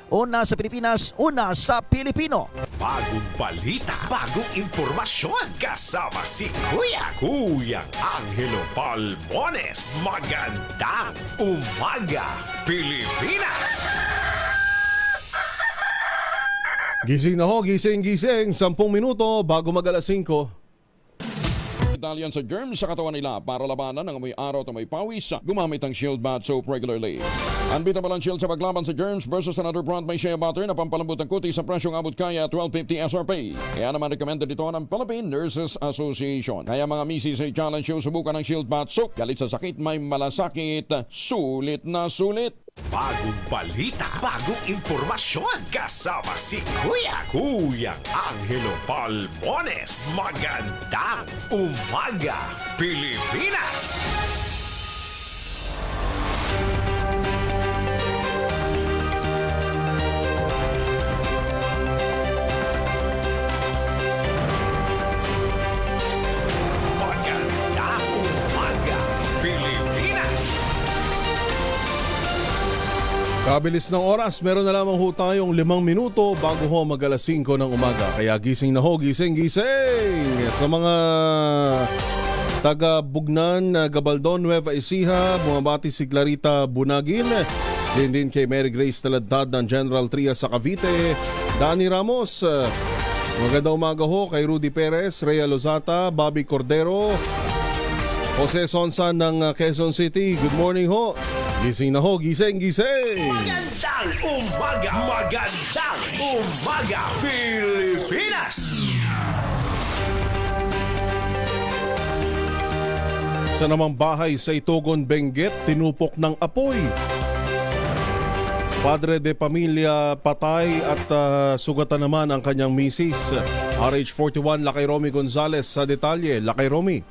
Una sa Pilipinas, una sa Pilipino. Bagong balita, bagong impormasyon. Kasama si Kuya Angelo Palmones. Magandang umaga, Pilipinas! Gising na ho, gising. 10 minuto bago mag-alas 5. Italian sa germs sa katawan nila para labanan ng amoy araw at amoy pawis. Gumamit ang Shield Bath Soap regularly. Unbeatable ang Shield sa paglaban sa germs versus another brand may shea butter na pampalambot ang kutis sa presyong abot kaya 12.50 SRP. Kaya naman recommended ito ng Philippine Nurses Association. Kaya mga misis ay challenge yung subukan ng Shield Bath Soap. Galit sa sakit, may malasakit, sulit na sulit. Bagong balita, bagong impormasyon. Kasama si Kuya Angelo Palmones. Magandang umaga, Pilipinas! Magandang umaga, Pilipinas! Kabilis ng oras, meron na lamang ho tayong 5 minuto bago ho mag-alas 5 ng umaga. Kaya gising na ho, gising! Sa mga taga Bugnan, Gabaldon, Nueva Ecija, bumabati si Clarita Bunagin. Din kay Mary Grace Taladad ng General Trias sa Cavite. Danny Ramos, magandang umaga ho kay Rudy Perez, Rhea Lozata, Bobby Cordero, Jose Sonsa ng Quezon City. Good morning ho. Gising na ho, gising! Magandang umaga, Pilipinas! Sa namang bahay sa Itogon, Benguet, tinupok ng apoy. Padre de pamilya patay at sugatan naman ang kanyang misis. RH41 Lakay Romy Gonzales sa detalye. Lakay Romy.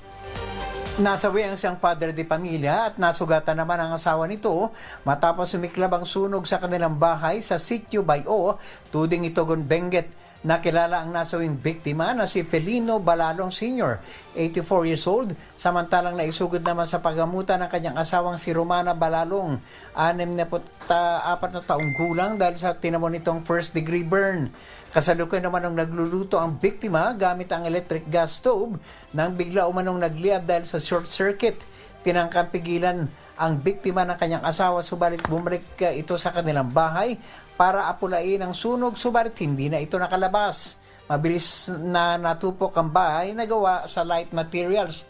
Nasawi ang siyang padre de pamilya at nasugatan naman ang asawa nito matapos sumiklab ang sunog sa kanilang bahay sa Sitio Bayo, Tuding Itogon, Benguet. Nakilala ang nasawing biktima na si Felino Balalong Sr., 84 years old, samantalang naisugod naman sa paggamutan ng kanyang asawang si Romana Balalong, 64 na taong gulang dahil sa tinamon nitong first degree burn. Kasalukuyan naman nung nagluluto ang biktima gamit ang electric gas stove nang bigla umanong nagliab dahil sa short circuit. Tinangkang pigilan ang biktima ng kanyang asawa subalit bumalik ito sa kanilang bahay para apulain ang sunog subalit hindi na ito nakalabas. Mabilis na natupok ang bahay na gawa sa light materials.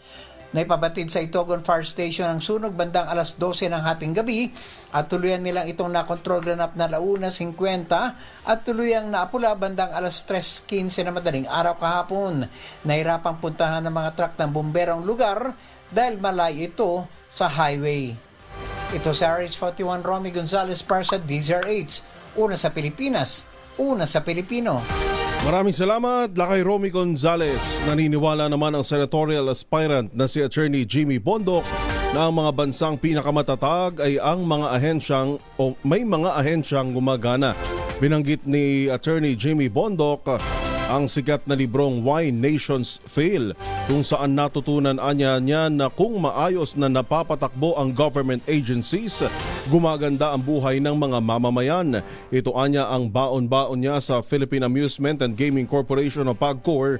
Naipabatid sa Itogon Fire Station ang sunog bandang alas 12 ng hating gabi at tuluyan nilang itong nakontrol ganap na 1:50 at tuluyang naapula bandang alas 3:15 na madaling araw kahapon. Nahirapang puntahan ng mga truck ng bumbero ang lugar dahil malayo ito sa highway. Ito sa RH41 Romy Gonzalez para sa DZRH. Una sa Pilipinas, una sa Pilipino. Maraming salamat, Lakay Romy Gonzalez. Naniniwala naman ang senatorial aspirant na si Attorney Jimmy Bondoc na ang mga bansang pinakamatatag ay ang mga ahensyang o may mga ahensyang gumagana. Binanggit ni Attorney Jimmy Bondoc ang sikat na librong Why Nations Fail, kung saan natutunan niya na kung maayos na napapatakbo ang government agencies, gumaganda ang buhay ng mga mamamayan. Ito anya ang baon-baon niya sa Philippine Amusement and Gaming Corporation o PAGCOR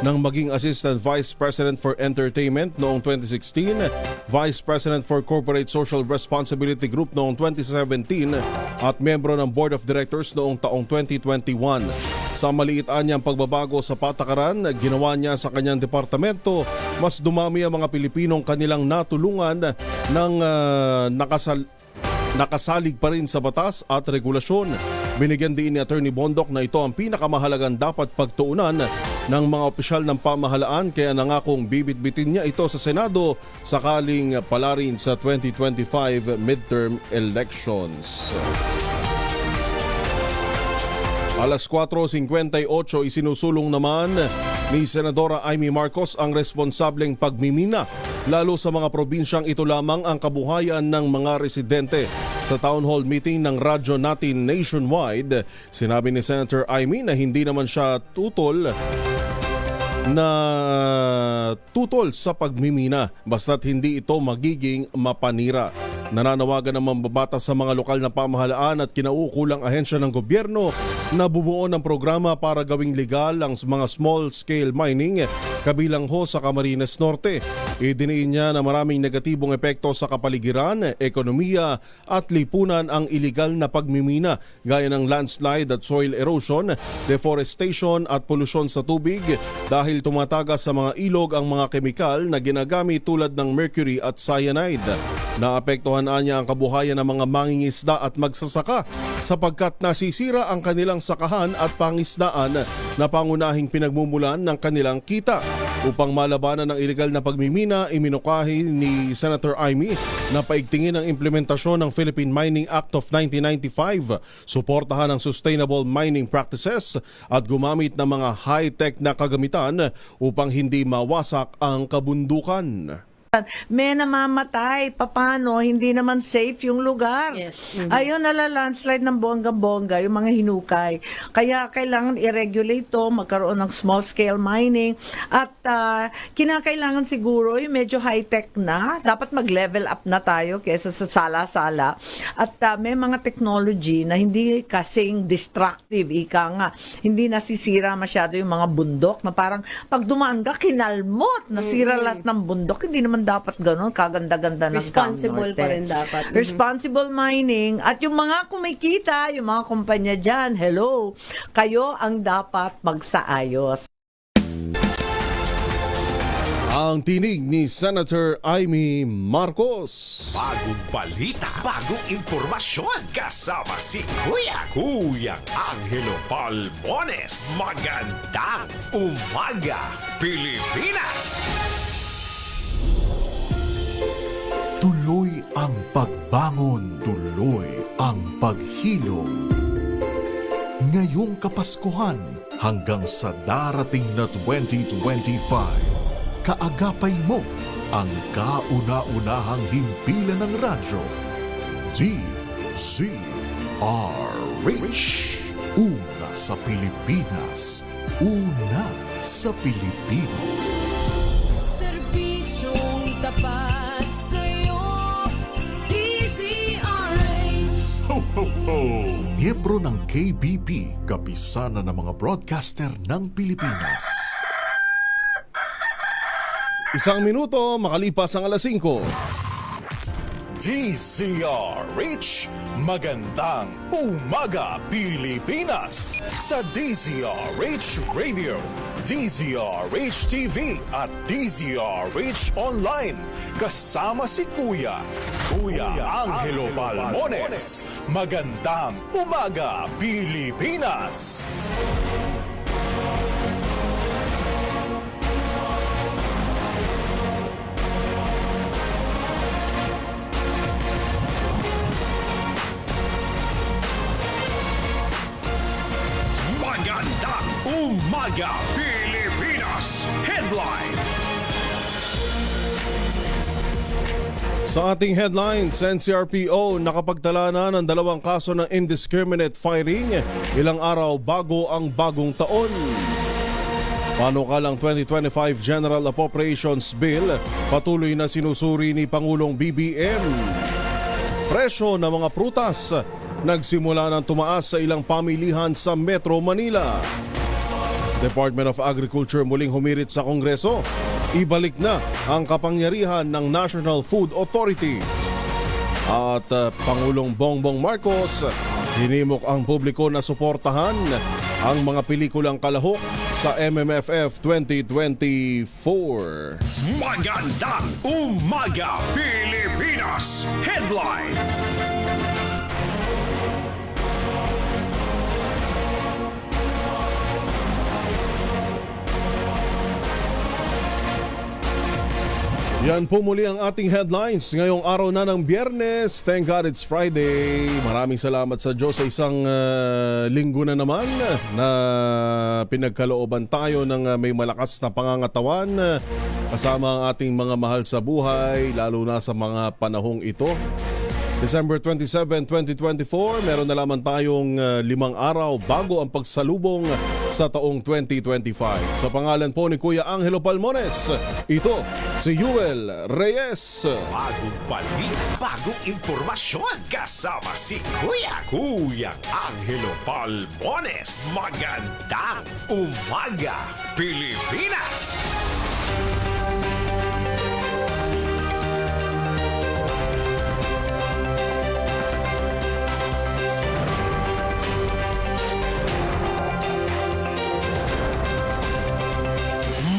nang maging Assistant Vice President for Entertainment noong 2016, Vice President for Corporate Social Responsibility Group noong 2017 at membro ng Board of Directors noong taong 2021. Sa maliit anyang pagbabago sa patakaran na ginawa niya sa kanyang departamento, mas dumami ang mga Pilipinong kanilang natulungan ng nakasalig pa rin sa batas at regulasyon. Binigyan din ni Attorney Bondoc na ito ang pinakamahalagang dapat pagtuunan ng mga opisyal ng pamahalaan, kaya nangakong bibitbitin niya ito sa Senado sakaling palarin sa 2025 midterm elections. Alas 4:58 isinusulong naman ni Senadora Amy Marcos ang responsableng pagmimina lalo sa mga probinsyang ito lamang ang kabuhayan ng mga residente. Sa town hall meeting ng radyo natin nationwide, sinabi ni Senator Amy na hindi naman siya tutol sa pagmimina basta't hindi ito magiging mapanira. Nananawagan ng mambabatas sa mga lokal na pamahalaan at kinaukulang ahensya ng gobyerno na bumuo ng programa para gawing legal ang mga small-scale mining kabilang ho sa Camarines Norte. Idiniin niya na maraming negatibong epekto sa kapaligiran, ekonomiya at lipunan ang iligal na pagmimina gaya ng landslide at soil erosion, deforestation at polusyon sa tubig dahil tumatagas sa mga ilog ang mga kemikal na ginagamit tulad ng mercury at cyanide. Naapektuhan niya ang kabuhayan ng mga mangingisda at magsasaka sapagkat nasisira ang kanilang sakahan at pangisdaan na pangunahing pinagmumulan ng kanilang kita. Upang malabanan ng iligal na pagmimina, iminukahi ni Senator Amy na paigtingin ang implementasyon ng Philippine Mining Act of 1995, suportahan ang sustainable mining practices at gumamit ng mga high-tech na kagamitan upang hindi mawasak ang kabundukan. May namamatay, paano, hindi naman safe yung lugar. Yes. Ayun, nalalandslide ng bongga-bongga, yung mga hinukay. Kaya kailangan i-regulate to, magkaroon ng small-scale mining, at kinakailangan siguro yung medyo high-tech na, dapat mag-level up na tayo kesa sa sala-sala. At may mga technology na hindi kasing destructive, ika nga, hindi nasisira masyado yung mga bundok, na parang pag dumaan ka, kinalmot, nasira lahat ng bundok, hindi naman dapat gano'n, kaganda-ganda ng responsible pa rin dapat. Responsible mining. At yung mga kumikita, yung mga kumpanya dyan, hello, kayo ang dapat magsaayos. Ang tinig ni Senator Amy Marcos. Bagong balita, bagong impormasyon, kasama si Kuya Angelo Palmones. Magandang umaga, Pilipinas! Tuloy ang pagbangon, tuloy ang paghilom. Ngayong Kapaskuhan hanggang sa darating na 2025, kaagapay mo ang kauna-unahang himpilan ng radyo. DZRH. Una sa Pilipinas. Una sa Pilipino. Serbisyong tapat sa'yo, DZRH. Ho, ho, ho! Miyembro ng KBP, kapisanan ng mga broadcaster ng Pilipinas. 1 minuto makalipas ang alas 5. DZRH, magandang umaga Pilipinas! Sa DZRH Radio, DZRH TV at DZRH Online, kasama si Kuya Angelo Palmones. Magandang umaga Pilipinas! Magandang umaga Pilipinas! Headline! Sa ating headlines, NCRPO nakapagtala na ng 2 kaso ng indiscriminate firing ilang araw bago ang bagong taon. Panukalang 2025 General Appropriations Bill patuloy na sinusuri ni Pangulong BBM. Presyo ng mga prutas nagsimula ng tumaas sa ilang pamilihan sa Metro Manila. Department of Agriculture muling humirit sa Kongreso. Ibalik na ang kapangyarihan ng National Food Authority. At Pangulong Bongbong Marcos hinimok ang publiko na suportahan ang mga pelikulang kalahok sa MMFF 2024. Magandang umaga Pilipinas! Headline! Yan po muli ang ating headlines ngayong araw na ng Biyernes. Thank God it's Friday. Maraming salamat sa Diyos sa isang linggo na naman na pinagkalooban tayo ng may malakas na pangangatawan kasama ang ating mga mahal sa buhay, lalo na sa mga panahong ito. December 27, 2024, meron na lamang tayong 5 araw bago ang pagsalubong sa taong 2025. Sa pangalan po ni Kuya Angelo Palmones, ito si Yuel Reyes. Bagong balita, bagong impormasyon, kasama si Kuya Angelo Palmones. Magandang umaga Pilipinas!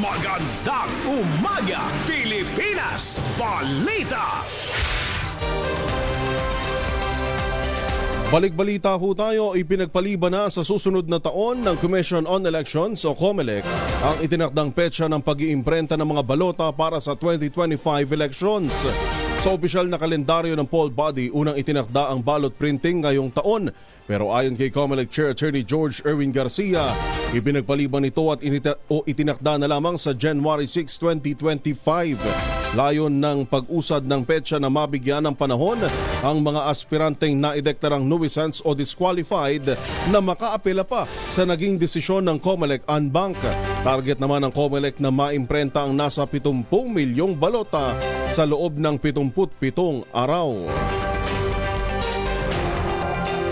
Magandang umaga Pilipinas! Balita! Balik-balita ho tayo, ipinagpaliban na sa susunod na taon ng Commission on Elections o COMELEC ang itinakdang petsa ng pag-iimprenta ng mga balota para sa 2025 elections. Sa opisyal na kalendaryo ng poll body, unang itinakda ang ballot printing ngayong taon. Pero ayon kay COMELEC Chair Attorney George Erwin Garcia, ipinagpaliban ito at itinakda na lamang sa January 6, 2025. Layon ng pag-usad ng petsa na mabigyan ng panahon ang mga aspiranteng naideklarang nuisance o disqualified na makaapela pa sa naging desisyon ng COMELEC Unbank. Target naman ng COMELEC na maimprenta ang nasa 70 milyong balota sa loob ng 77 araw.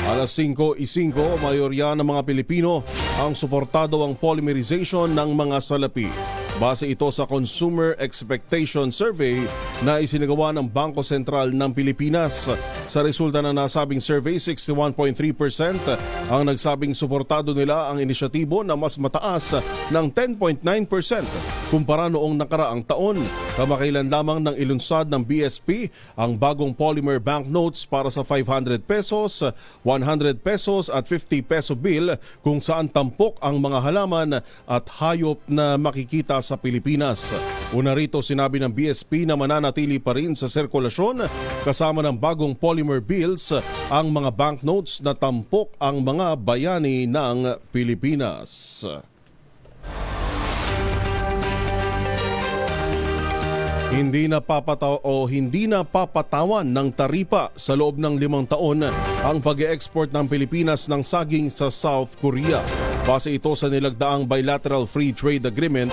Alas 5:05, mayorya ng mga Pilipino ang suportado ang polymerization ng mga salapi. Base ito sa Consumer Expectation Survey na isinagawa ng Bangko Sentral ng Pilipinas. Sa resulta ng nasabing survey, 61.3% ang nagsabing suportado nila ang inisyatibo na mas mataas ng 10.9% kumpara noong nakaraang taon. Kamakailan lamang ng ilunsad ng BSP ang bagong polymer banknotes para sa 500 pesos, 100 pesos at 50 peso bill kung saan tampok ang mga halaman at hayop na makikita sa Pilipinas. Una rito, sinabi ng BSP na mananatili pa rin sa sirkulasyon kasama ng bagong polymer bills ang mga banknotes na tampok ang mga bayani ng Pilipinas. Hindi na papatawan ng taripa sa loob ng 5 taon ang pag-e-export ng Pilipinas ng saging sa South Korea. Base ito sa nilagdaang bilateral free trade agreement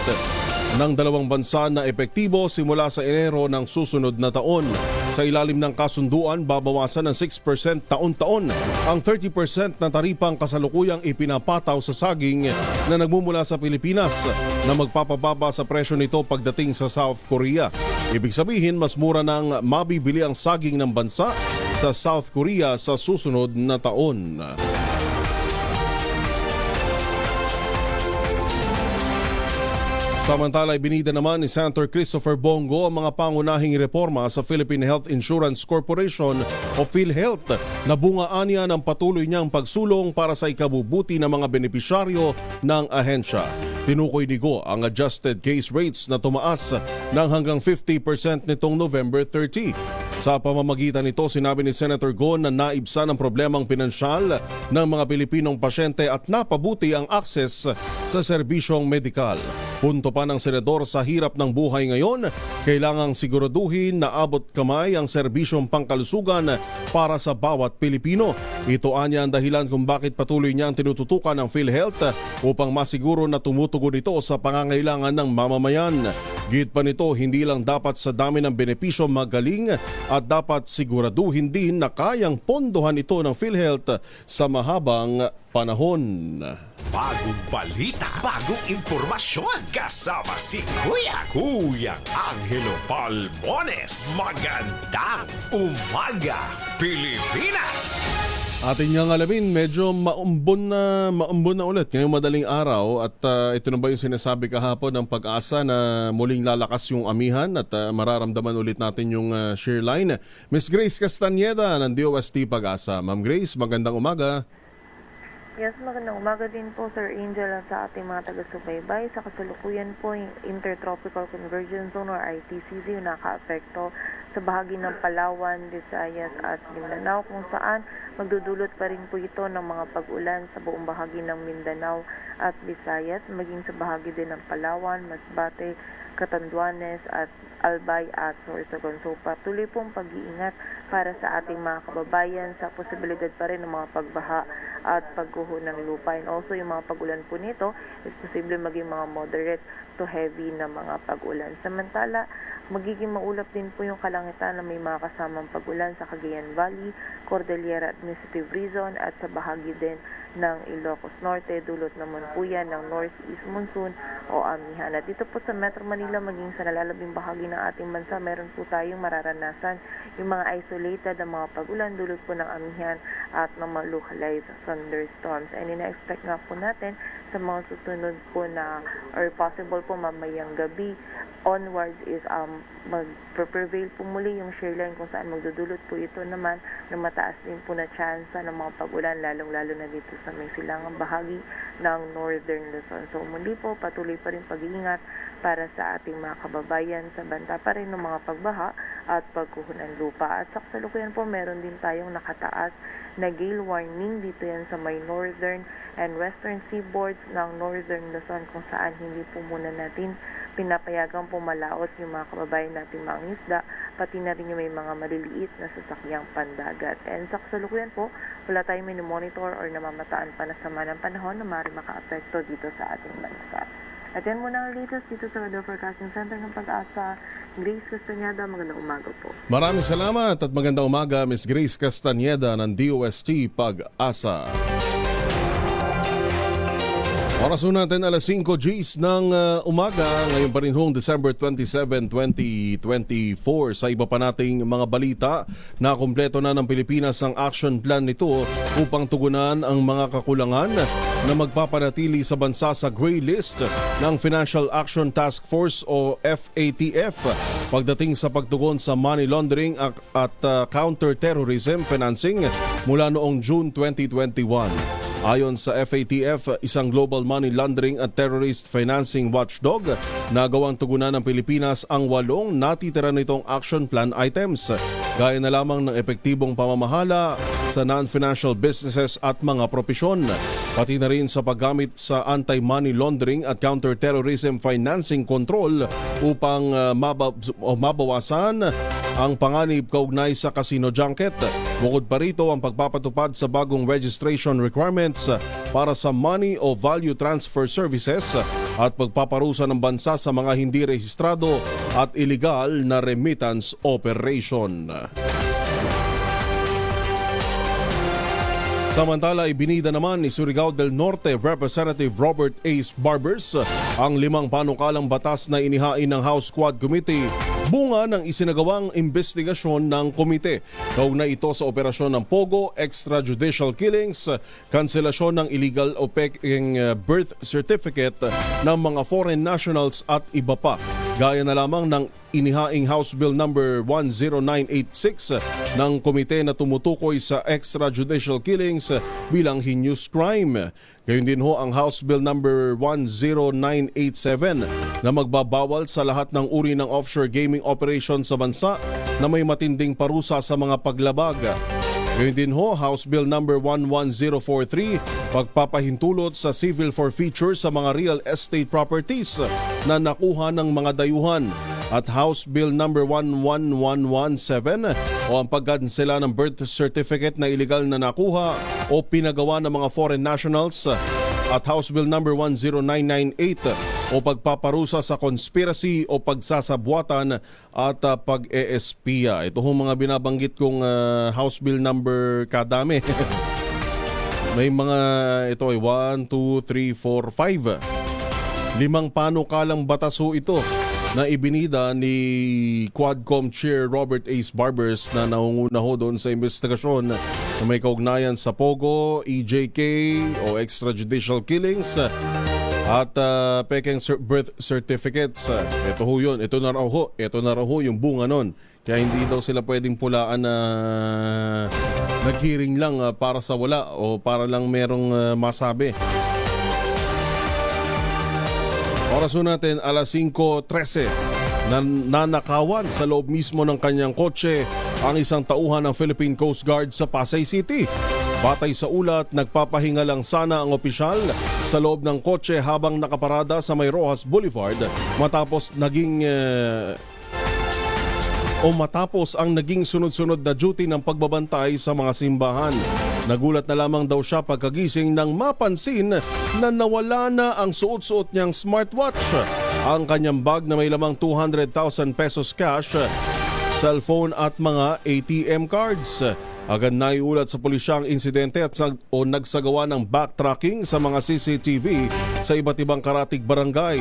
ng dalawang bansa na epektibo simula sa Enero ng susunod na taon. Sa ilalim ng kasunduan, babawasan ng 6% taon-taon ang 30% na taripang kasalukuyang ipinapataw sa saging na nagmumula sa Pilipinas na magpapababa sa presyo nito pagdating sa South Korea. Ibig sabihin, mas mura nang mabibili ang saging ng bansa sa South Korea sa susunod na taon. Samantala, ibinida naman ni Senator Christopher Bongo ang mga pangunahing reforma sa Philippine Health Insurance Corporation o PhilHealth na bungaan niya ng patuloy niyang pagsulong para sa ikabubuti ng mga benepisyaryo ng ahensya. Tinukoy ni Go ang adjusted case rates na tumaas ng hanggang 50% nitong November 30. Sa pamamagitan nito, sinabi ni Senator Go na naibsan ang problemang pinansyal ng mga Pilipinong pasyente at napabuti ang akses sa serbisyong medikal. Punto pa ng senador, sa hirap ng buhay ngayon, kailangang siguraduhin na abot kamay ang serbisyong pangkalusugan para sa bawat Pilipino. Ito anya ang dahilan kung bakit patuloy niyang tinututukan ng PhilHealth upang masiguro na tumutugon ito sa pangangailangan ng mamamayan. Git pa nito, hindi lang dapat sa dami ng benepisyo magaling at dapat siguraduhin din na kayang pondohan ito ng PhilHealth sa mahabang panahon. Bagong balita, bagong impormasyon. Kasama si Kuya Angelo Palmones. Magandang umaga, Pilipinas! Atin niyang alamin, medyo maumbon na ulit ngayong madaling araw at ito na ba yung sinasabi kahapon ng Pag-asa na muling lalakas yung amihan at mararamdaman ulit natin yung shear line. Miss Grace Castañeda ng DOST Pag-asa. Ma'am Grace, magandang umaga. Yes, magandang umaga din po, Sir Angel, at sa ating mga taga-subaybay. Sa kasalukuyan po, yung Intertropical Convergence Zone or ITCZ yung naka-apekto sa bahagi ng Palawan, Visayas at Mindanao, kung saan magdudulot pa rin po ito ng mga pag-ulan sa buong bahagi ng Mindanao at Visayas, maging sa bahagi din ng Palawan, Masbate, Catanduanes at Albay at Sorsogon. So patuloy pong pag-iingat para sa ating mga kababayan sa posibilidad pa rin ng mga pagbaha at pagguho ng lupa. And also yung mga pag-ulan po nito is posible maging mga moderate to heavy na mga pag-ulan. Samantala, magiging maulap din po yung kalangitan na may mga kasamang pag-ulan sa Cagayan Valley, Cordillera Administrative Region at sa bahagi din ng Ilocos Norte. Dulot naman po yan ng Northeast Monsoon o amihan. At dito po sa Metro Manila, maging sa nalalabing bahagi ng ating bansa, meron po tayong mararanasan yung mga isolated na mga pag-ulan, dulot po ng amihan at ng mga localized thunderstorms. And ina-expect nga po natin sa mga susunod po na or possible po mamayang gabi onwards is mag-prevail po muli yung shear line kung saan magdudulot po ito naman na mataas din po na chance ng mga pag-ulan, lalong-lalo na dito sa may silangang bahagi ng Northern Luzon. So muli po, patuloy pa rin pag-iingat para sa ating mga kababayan sa banta pa rin ng mga pagbaha at pagguho ng lupa. At sa kasalukuyan po, meron din tayong nakataas na gale warning dito yan sa may northern and western seaboards ng Northern Luzon, kung saan hindi po muna natin pinapayagang pumalaot yung mga kababayan nating mga isda, pati na rin yung may mga maliliit na sasakyang pandagat. And sa kasalukuyan po, wala tayong monitor or namamataan pa na sama ng panahon na maaari maka-apekto dito sa ating bansa. At yan muna ang latest dito sa Weather Forecasting Center ng Pag-asa. Grace Castañeda, magandang umaga po. Maraming salamat at magandang umaga, Miss Grace Castañeda ng DOST Pag-asa. Oras natin alas 5 Gs ng umaga, ngayon pa rin hong December 27, 2024. Sa iba pa nating mga balita, na kumpleto na ng Pilipinas ang action plan nito upang tugunan ang mga kakulangan na magpapanatili sa bansa sa gray list ng Financial Action Task Force o FATF pagdating sa pagtugon sa money laundering at counter-terrorism financing mula noong June 2021. Ayon sa FATF, isang global money laundering at terrorist financing watchdog, nagawang tugunan ng Pilipinas ang 8 natitira nitong action plan items, gaya na lamang ng epektibong pamamahala sa non-financial businesses at mga propesyon, pati na rin sa paggamit sa anti-money laundering at counter-terrorism financing control upang mabawasan ang panganib kaugnay sa casino junket. Bukod pa rito ang pagpapatupad sa bagong registration requirements para sa money o value transfer services at pagpaparusa ng bansa sa mga hindi rehistrado at illegal na remittance operation. Samantala, ibinida naman ni Surigao del Norte Representative Robert Ace Barbers ang 5 panukalang batas na inihain ng House Quad Committee, bunga ng isinagawang investigasyon ng komite. Kaugnay ito sa operasyon ng Pogo, extrajudicial killings, kanselasyon ng illegal o peking birth certificate ng mga foreign nationals at iba pa. Gaya na lamang ng inihaing House Bill number 10986 ng komite na tumutukoy sa extrajudicial killings bilang heinous crime. Gayon din ho ang House Bill number 10987 na magbabawal sa lahat ng uri ng offshore gaming operation sa bansa na may matinding parusa sa mga paglabag. Gayon din ho, House Bill number 11043, pagpapahintulot sa civil forfeiture sa mga real estate properties na nakuha ng mga dayuhan. At House Bill number 11117 o ang pagkansela ng birth certificate na illegal na nakuha o pinagawa ng mga foreign nationals. At House Bill number 10998 o pagpaparusa sa conspiracy o pagsasabwatan at pag-eespiya. Ito hong mga binabanggit kong House Bill number kadami. May mga ito ay 1, 2, 3, 4, 5. 5 panukalang batas ho ito na ibinida ni Quadcom Chair Robert Ace Barbers na naunguna ho doon sa investigasyon na may kaugnayan sa Pogo, EJK o extrajudicial killings at peking birth certificates. Ito ho yun. Ito na raw ho yung bunga nun. Kaya hindi daw sila pwedeng pulaan na nag-hearing lang para sa wala o para lang merong masabi. Oras natin 5:13. Nanakawan sa loob mismo ng kanyang kotse ang isang tauhan ng Philippine Coast Guard sa Pasay City. Batay sa ulat, nagpapahinga lang sana ang opisyal sa loob ng kotse habang nakaparada sa May Rojas Boulevard matapos ang naging sunod-sunod na duty ng pagbabantay sa mga simbahan. Nagulat na lamang daw siya pagkagising nang mapansin na nawala na ang suot-suot niyang smartwatch, ang kanyang bag na may lamang 200,000 pesos cash, cellphone at mga ATM cards. Agad naiulat sa pulisya ang insidente at nagsagawa ng backtracking sa mga CCTV sa iba't ibang karatig barangay.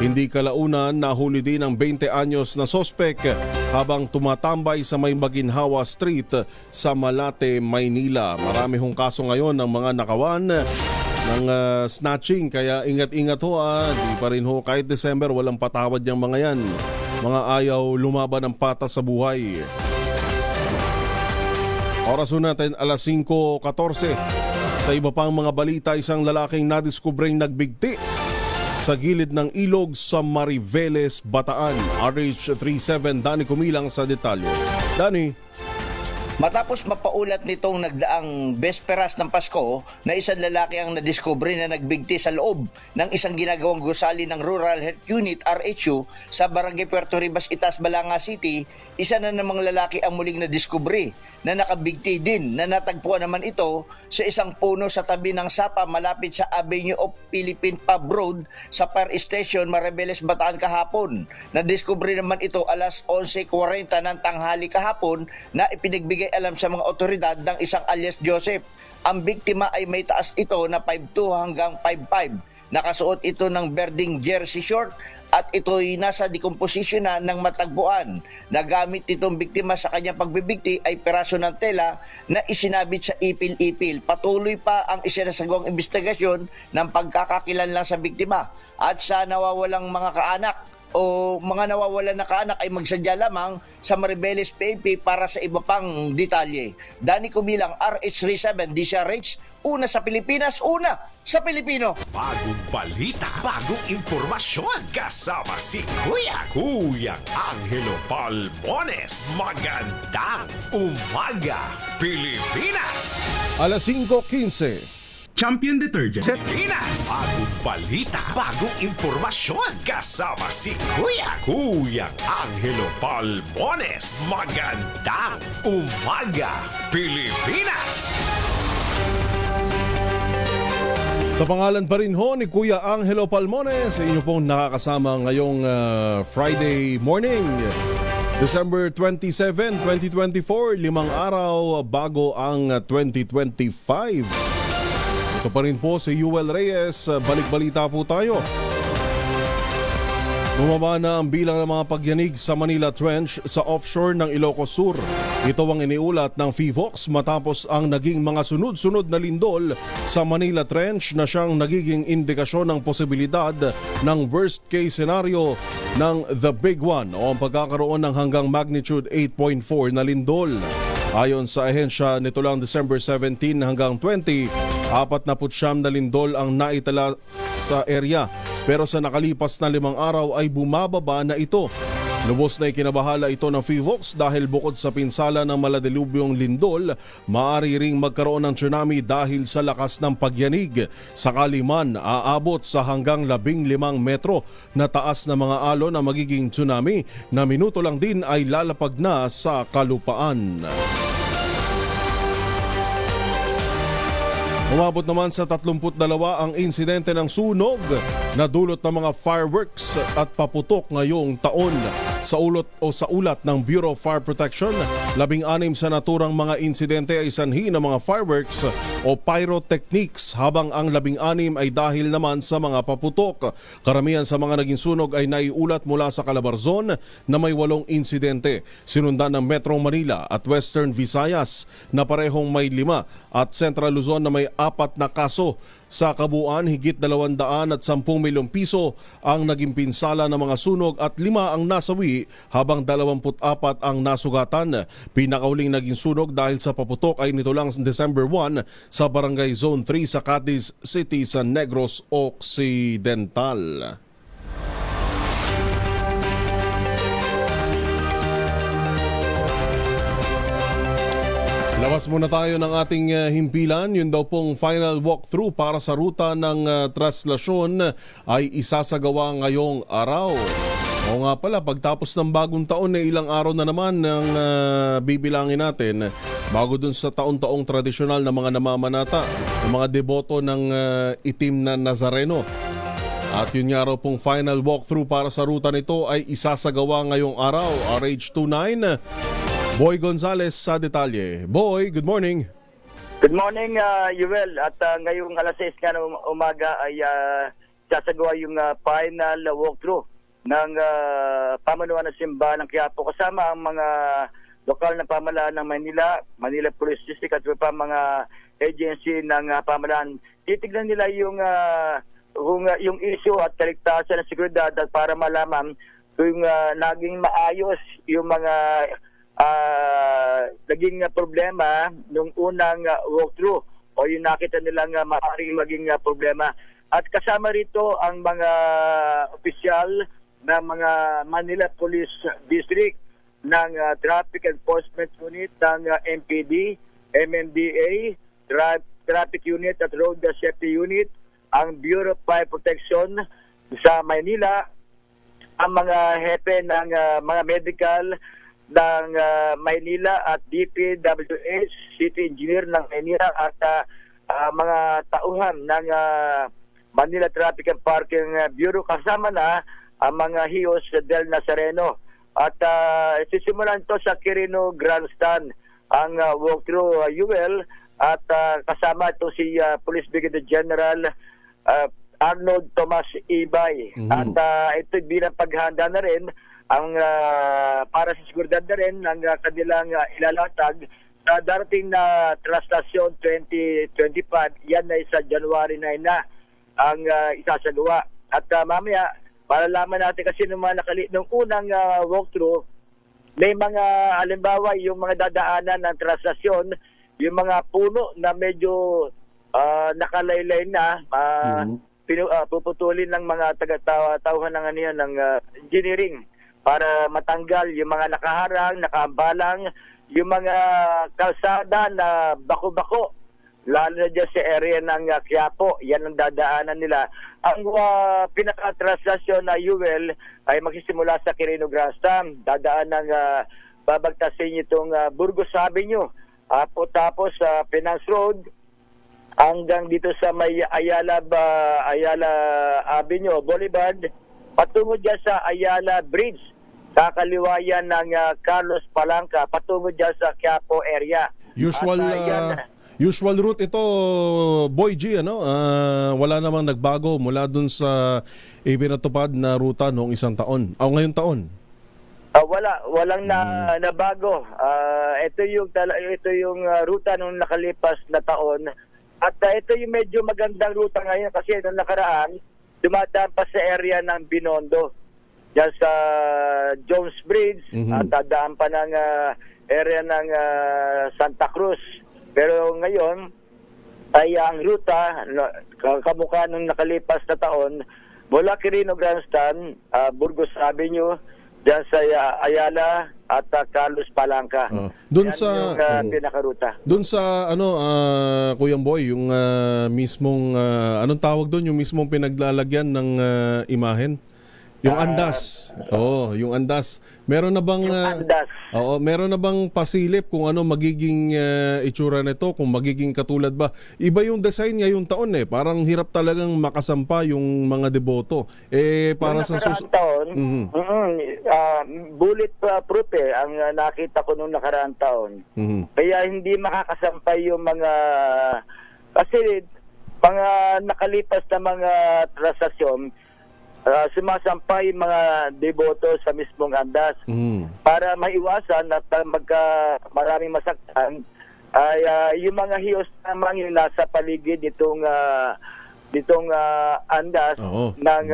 Hindi kalaunan, nahuli din ang 20 anyos na sospek habang tumatambay sa May Maginhawa Street sa Malate, Maynila. Marami hong kaso ngayon ng mga nakawan ng snatching, kaya ingat-ingat ho. Di pa rin ho, kahit December walang patawad yung mga yan. Mga ayaw lumaban ng patas sa buhay. Oras natin 5:14. Sa iba pang mga balita, isang lalaking nadiskubreng nagbigti sa gilid ng ilog sa Mariveles, Bataan. RH37, Danny Kumilang sa detalye. Danny. Matapos mapaulat nitong nagdaang besperas ng Pasko na isang lalaki ang nadiskubre na nagbigti sa loob ng isang ginagawang gusali ng Rural Health Unit RHU sa Barangay Puerto Ribas, Itas, Balanga City, isa na namang lalaki ang muling nadiskubre na nakabigti din na natagpuan naman ito sa isang puno sa tabi ng Sapa malapit sa Avenue of Philippine Pub Road sa Fire Station, Mariveles, Bataan kahapon. Nadiskubre naman ito alas 11:40 ng tanghali kahapon na ipinagbigay alam sa mga otoridad ng isang alias Joseph. Ang biktima ay may taas ito na 5'2" hanggang 5'5". Nakasuot ito ng berding jersey short at ito'y nasa decomposition na ng matagpuan. Nagamit nitong biktima sa kanyang pagbibigti ay peraso ng tela na isinabit sa ipil-ipil. Patuloy pa ang isinasagawang investigasyon ng pagkakakilanlan sa biktima at sa nawawalang mga kaanak o mga nawawalan na kaanak ay magsadya lamang sa Mariveles PNP para sa iba pang detalye. Danny Kumilang, RH37, DCRH, una sa Pilipinas, una sa Pilipino. Bagong balita, bagong impormasyon, kasama si Kuyang Angelo Palmones. Magandang umaga, Pilipinas! 5:15. Champion Detergent. Pilipinas! Bagong balita, bagong impormasyon, kasama si Kuyang Angelo Palmones. Magandang umaga, Pilipinas! Sa pangalan pa rin ho ni Kuya Angelo Palmones, sa inyo pong nakakasama ngayong Friday morning. December 27, 2024, 5 araw bago ang 2025. Ito pa rin po si Yuel Reyes, balik-balita po tayo. Bumaba na ang bilang ng mga pagyanig sa Manila Trench sa offshore ng Ilocos Sur. Ito ang iniulat ng PHIVOX matapos ang naging mga sunod-sunod na lindol sa Manila Trench na siyang nagiging indikasyon ng posibilidad ng worst case scenario ng The Big One o ang pagkakaroon ng hanggang magnitude 8.4 na lindol. Ayon sa ahensya, nito lang December 17 hanggang 20, 49 na lindol ang naitala sa area. Pero sa nakalipas na 5 araw ay bumababa na ito. Lubos na ikinabahala ito ng PHIVOX dahil bukod sa pinsala ng maladilubyong lindol, maaari ring magkaroon ng tsunami dahil sa lakas ng pagyanig. Sakali man aabot sa hanggang 15 metro na taas na mga alon na magiging tsunami na minuto lang din ay lalapag na sa kalupaan. Umabot naman sa 32 ang insidente ng sunog na dulot ng mga fireworks at paputok ngayong taon. Sa ulat ng Bureau of Fire Protection, 16 sa naturang mga insidente ay sanhi ng mga fireworks o pyrotechnics habang ang 16 ay dahil naman sa mga paputok. Karamihan sa mga naging sunog ay naiulat mula sa Calabarzon na may 8 insidente. Sinundan ng Metro Manila at Western Visayas na parehong may 5 at Central Luzon na may 4 na kaso. Sa kabuuan, higit 210 milyong piso ang naging pinsala ng mga sunog at 5 ang nasawi habang 24 ang nasugatan. Pinakauling naging sunog dahil sa paputok ay nito lang December 1 sa Barangay Zone 3 sa Cadiz City sa Negros Occidental. Labas muna tayo ng ating himpilan. Yun daw pong final walkthrough para sa ruta ng traslasyon ay isasagawa ngayong araw. O nga pala, pagtapos ng bagong taon ilang araw na naman ang bibilangin natin bago dun sa taon-taong tradisyonal na mga namamanata, ng mga deboto ng itim na Nazareno. At yun nga raw pong final walkthrough para sa ruta nito ay isasagawa ngayong araw, RH29. Boy Gonzales sa detalye. Boy, good morning. Good morning, Yuel. At ngayong alas 6 nga ng umaga ay sasagawa yung final walkthrough ng pamanuan ng simbahan ng Quiapo kasama ang mga lokal na pamahalaan ng Manila Police District at pa mga agency ng pamahalaan. Titignan nila yung issue at kaligtasan ng seguridad at para malaman kung naging maayos yung mga naging problema nung unang walkthrough o yung nakita nilang maaaring maging problema. At kasama rito ang mga opisyal ng mga Manila Police District ng Traffic Enforcement Unit ng MPD, MMDA, Traffic Unit at Road Safety Unit, ang Bureau of Fire Protection sa Maynila, ang mga hepe ng mga medical ng Maynila at DPWH, City Engineer ng Maynila at mga tauhan ng Manila Traffic and Parking Bureau kasama na ang mga HIOS del Nazareno. At sisimulan ito sa Quirino Grandstand ang walkthrough UL at kasama ito si Police Brigadier General Arnold Tomas Ibay. At ito bilang paghanda na rin ang para sa seguridad na rin ang kanilang ilalatag sa darating na traslasyon 2025. Yan ay sa January 9 na ang isasagawa. At mamaya, malalaman natin kasi nung unang walkthrough, may mga halimbawa yung mga dadaanan ng traslasyon, yung mga puno na medyo nakalaylay na, puputulin ng mga taga-tauhan ng engineering para matanggal yung mga nakaharang, nakaambalang, yung mga kalsada na bako-bako, lalo na dyan sa area ng Quiapo. Yan ang dadaanan nila. Ang pinaka-traslasyon na UL ay magsisimula sa Quirino Grandstand. Dadaan ng babagtasin itong Burgos Avenue. Tapos Penang Road, hanggang dito sa may Ayala Avenue, Boulevard, patungo dyan sa Ayala Bridge, kakaliwayan ng Carlos Palanca, patungo dyan sa Quiapo area. Usual route ito, Boy G, ano? Wala namang nagbago mula dun sa ipinatupad na ruta noong isang taon. Ngayong taon. Walang nabago. Ito yung ruta nung nakalipas na taon. At ito yung medyo magandang ruta ngayon kasi nung nakaraan, dumadaan pa sa area ng Binondo. Diyan sa Jones Bridge at dadaan pa ng area ng Santa Cruz. Pero ngayon ay ang ruta kamukha nung nakalipas na taon mula Quirino Grandstand, Burgos Avenue, diyan sa Ayala at Carlos Palanca. Doon yan sa yung pinakaruta. Doon sa Kuyang Boy, yung mismong anong tawag doon, yung mismong pinaglalagyan ng imahen? Yung andas. Yung andas. Meron na bang andas? Meron na bang pasilip kung ano magiging itsura nito, kung magiging katulad ba? Iba yung design ngayong taon parang hirap talagang makasampa yung mga deboto. Para sa taon, bullet proof ang nakita ko nung nakaraang taon. Kaya hindi makakasampay yung mga kasi mga nakalipas na mga transaksyon, sumasampay mga deboto sa mismong andas para maiwasan at maraming masaktan ay yung mga hiyos naman yung nasa paligid nitong andas ng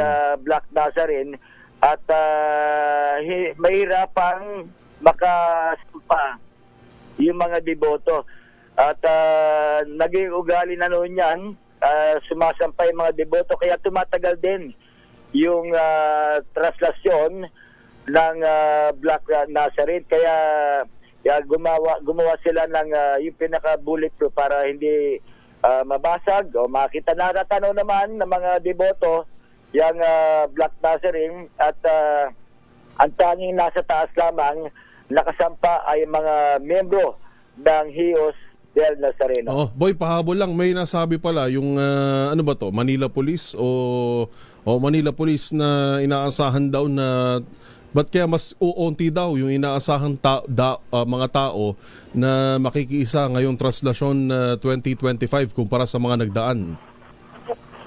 Black Nazarene at mahirapang makasampa yung mga deboto at naging ugali na noon yan, sumasampay mga deboto kaya tumatagal din yung traslasyon ng Black Nazarene kaya gumawa sila ng yung pinaka bulletproof para hindi mabasag o makita. Natatanaw naman ng mga deboto yung Black Nazarene at ang tanging nasa taas lamang nakasampa ay mga membro ng Hiyos del Nazareno. Boy, pahabol lang, may nasabi pala yung ano ba to, Manila Police o Manila Police na inaasahan daw na ba't kaya mas uunti daw yung inaasahan mga tao na makikiisa ngayong traslasyon 2025 kumpara sa mga nagdaan?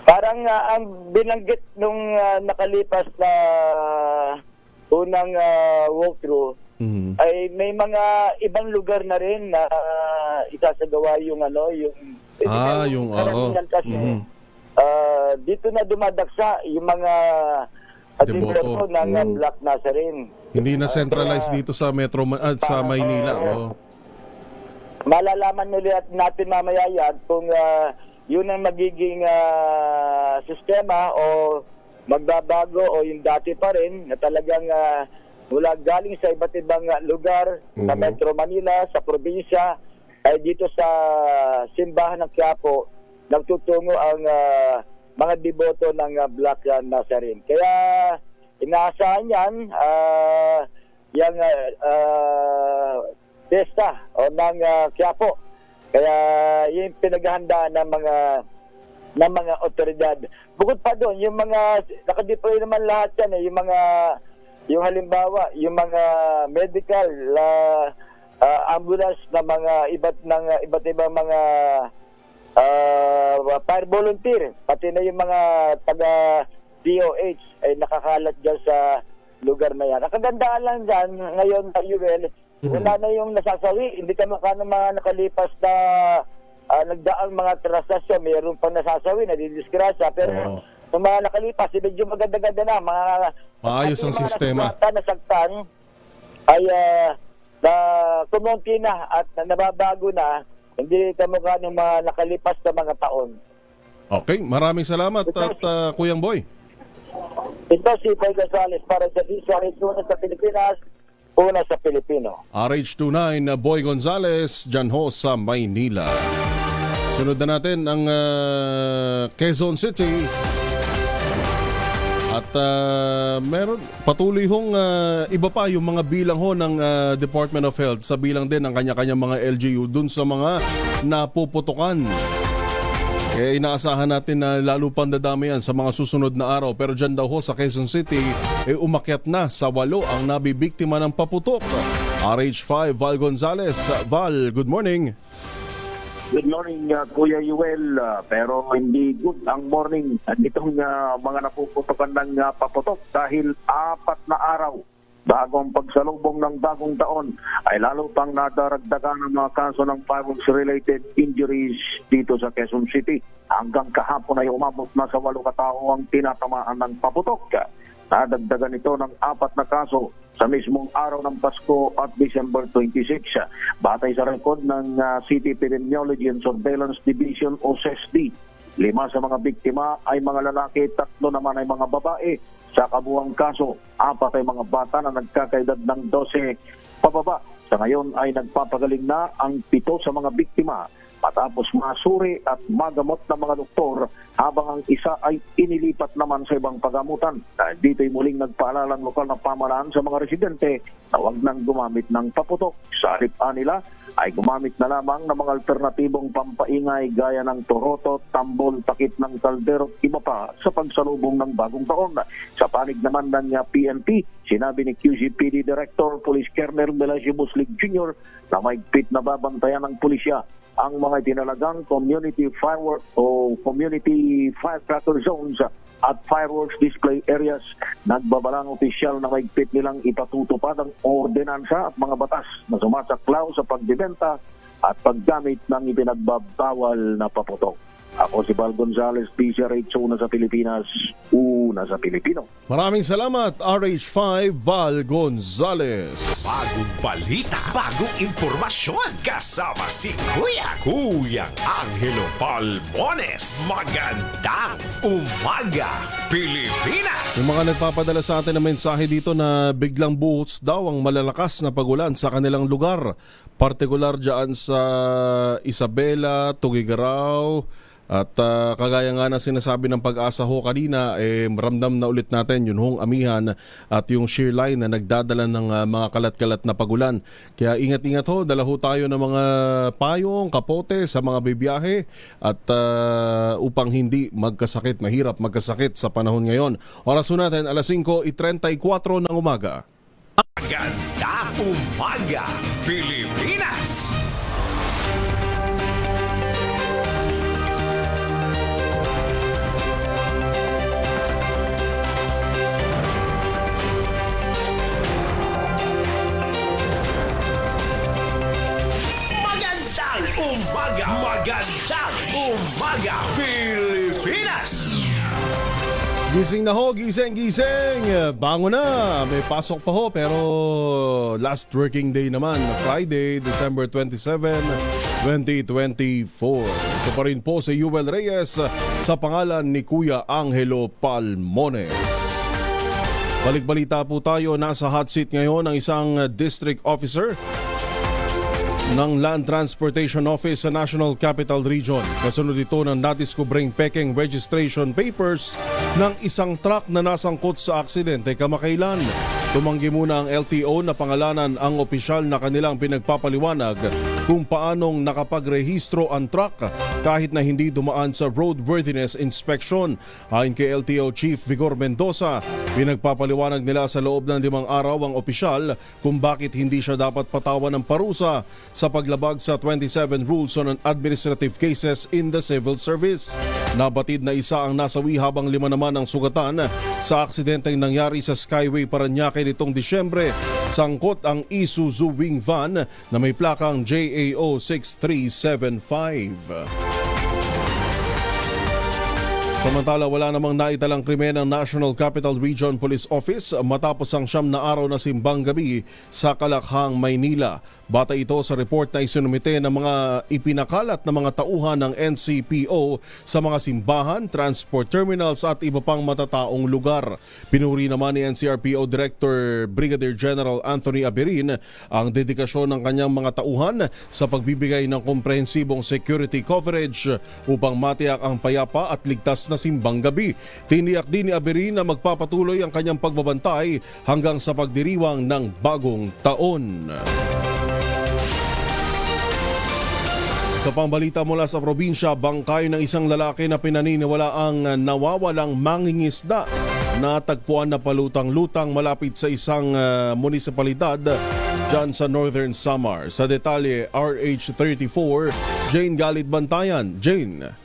Parang ang binanggit nung nakalipas na unang walkthrough ay may mga ibang lugar na rin na isasagawa yung kasi dito na dumadaksa yung mga deboto ng Black Nazarene. Hindi na centralized dito sa Metro sa Maynila. Malalaman ulit natin mamaya yan kung yun ang magiging sistema o magbabago o yung dati pa rin na talagang mula galing sa iba't ibang lugar sa Metro Manila, sa probinsya, ay dito sa simbahan ng Quiapo nagtutungo ang mga deboto ng Black Nazarene. Kaya inaasahan yan yung pesta o ng Quiapo. Kaya yung pinaghahandaan ng mga otoridad. Bukod pa doon, yung mga nakadeploy naman lahat yan yung halimbawa, yung mga medical ambulance na mga iba't ibang mga fire volunteer, pati na yung mga taga DOH ay nakakalat dyan sa lugar na yan. Ang kagandaan lang dyan ngayon, Yuel, wala na yung nasasawi. Hindi ka mukha ng mga nakalipas na nagdaang mga transaksyon, mayroon pang nasasawi, nadidisgrasya. Pero yung mga nakalipas, medyo maganda-ganda na. Maayos ang sistema. Mga nasaktan ay kumunti na at nababago na. Hindi kamukha ng mga nakalipas na mga taon. Okay, maraming salamat at Kuyang Boy. Ito si Boy Gonzales para sa Visual Una sa Pilipinas, una sa Pilipino. RH29 Boy Gonzales, dyan ho sa Maynila. Sunod na natin ang Quezon City. At meron patuloy hong iba pa yung mga bilang ho ng Department of Health sa bilang din ng kanya-kanya mga LGU dun sa mga napuputukan Kaya inaasahan natin na lalo pang dadami yan sa mga susunod na araw. Pero dyan daw ho sa Quezon City, umakyat na sa 8 ang nabibiktima ng paputok. RH5, Val Gonzales. Val, good morning. Good morning, Kuya Yuel. Pero hindi good ang morning nitong mga napuputokan ng paputok dahil 4 na araw bago ang pagsalubong ng bagong taon ay lalo pang nadaragdagan ng mga kaso ng fireworks-related injuries dito sa Quezon City. Hanggang kahapon ay umabot na sa 8 katao ang tinatamaan ng paputok. Nadagdagan ito ng 4 na kaso sa mismong araw ng Pasko at December 26. Batay sa rekord ng City Epidemiology and Surveillance Division o CESD, 5 sa mga biktima ay mga lalaki, 3 naman ay mga babae. Sa kabuang kaso, 4 ay mga bata na nagkakaedad ng 12 pababa. Sa ngayon ay nagpapagaling na ang 7 sa mga biktima matapos masuri at magamot ng mga doktor, habang ang isa ay inilipat naman sa ibang pagamutan. Dito ay muling nagpaalala ang lokal na pamahalaan sa mga residente na huwag nang gumamit ng paputok. Sa halip nila ay gumamit na lamang ng mga alternatibong pampaingay gaya ng torotot, tambol, takip ng kaldero at iba pa sa pagsalubong ng bagong taon. Sa panig naman ng PNP, sinabi ni QCPD Director Police Colonel Melasio Buslig Jr. na mahigpit na babantayan ng pulisya ang mga tinalagang community firework o community firecracker zones at fireworks display areas. Nagbabalang opisyal na mahigpit nilang ipatutupad ang ordinansa at mga batas na sumasaklaw sa pagbibenta at paggamit ng ipinagbabawal na paputok. Ako si Val Gonzales, PCRH, una sa Pilipinas, una sa Pilipino. Maraming salamat, RH5, Val Gonzales. Bagong balita, bagong impormasyon. Kasama si Kuyang Angelo Palmones. Magandang umaga, Pilipinas! Yung mga nagpapadala sa atin ng mensahe dito na biglang buhos daw ang malalakas na pagulan sa kanilang lugar. Partikular dyan sa Isabela, Tugigaraw. At kagaya nga na sinasabi ng Pag-asa ho kanina, ramdam na ulit natin yung hong amihan at yung shear line na nagdadala ng mga kalat-kalat na pagulan. Kaya ingat-ingat ho, dala ho tayo ng mga payong, kapote sa mga bibiyahe at upang hindi magkasakit, mahirap magkasakit sa panahon ngayon. Oras ho natin, 5:34 ng umaga. Magandang umaga, Pilipinas! Magandang umaga, Pilipinas! Gising na ho, gising! Bango na! May pasok pa ho pero last working day naman, Friday, December 27, 2024. Ito pa rin po si Yuel Reyes sa pangalan ni Kuya Angelo Palmones. Balik-balita po tayo, nasa hot seat ngayon ang isang district officer ng Land Transportation Office sa National Capital Region. Kasunod ito ng nadiskubring peking registration papers ng isang truck na nasangkot sa aksidente kamakailan. Tumanggi muna ang LTO na pangalanan ang opisyal na kanilang pinagpapaliwanag kung paanong nakapagrehistro ang truck kahit na hindi dumaan sa roadworthiness inspection. Ayon kay LTO Chief Vigor Mendoza, pinagpapaliwanag nila sa loob ng 5 araw ang opisyal kung bakit hindi siya dapat patawan ng parusa sa paglabag sa 27 Rules on Administrative Cases in the Civil Service. Nabatid na isa ang nasawi habang 5 naman ang sugatan sa aksidenteng nangyari sa Skyway Parañaque nitong Disyembre. Sangkot ang Isuzu wing van na may plakang JAO 6375. Samantala, wala namang naitalang krimen ng National Capital Region Police Office matapos ang 9 na araw na simbang gabi sa Kalakhang, Maynila. Batay ito sa report na isinumite ng mga ipinakalat na mga tauhan ng NCPO sa mga simbahan, transport terminals at iba pang matataong lugar. Pinuri naman ni NCRPO Director Brigadier General Anthony Aberin ang dedikasyon ng kanyang mga tauhan sa pagbibigay ng komprehensibong security coverage upang matiyak ang payapa at ligtas na simbang gabi. Tiniyak din ni Aberin na magpapatuloy ang kanyang pagbabantay hanggang sa pagdiriwang ng bagong taon. Sa pambalita mula sa probinsya, bangkay ng isang lalaki na pinaniniwalaang nawawalang mangingisda natagpuan na palutang-lutang malapit sa isang munisipalidad dyan sa Northern Samar. Sa detalye, RH34, Jane Galit Bantayan. Jane.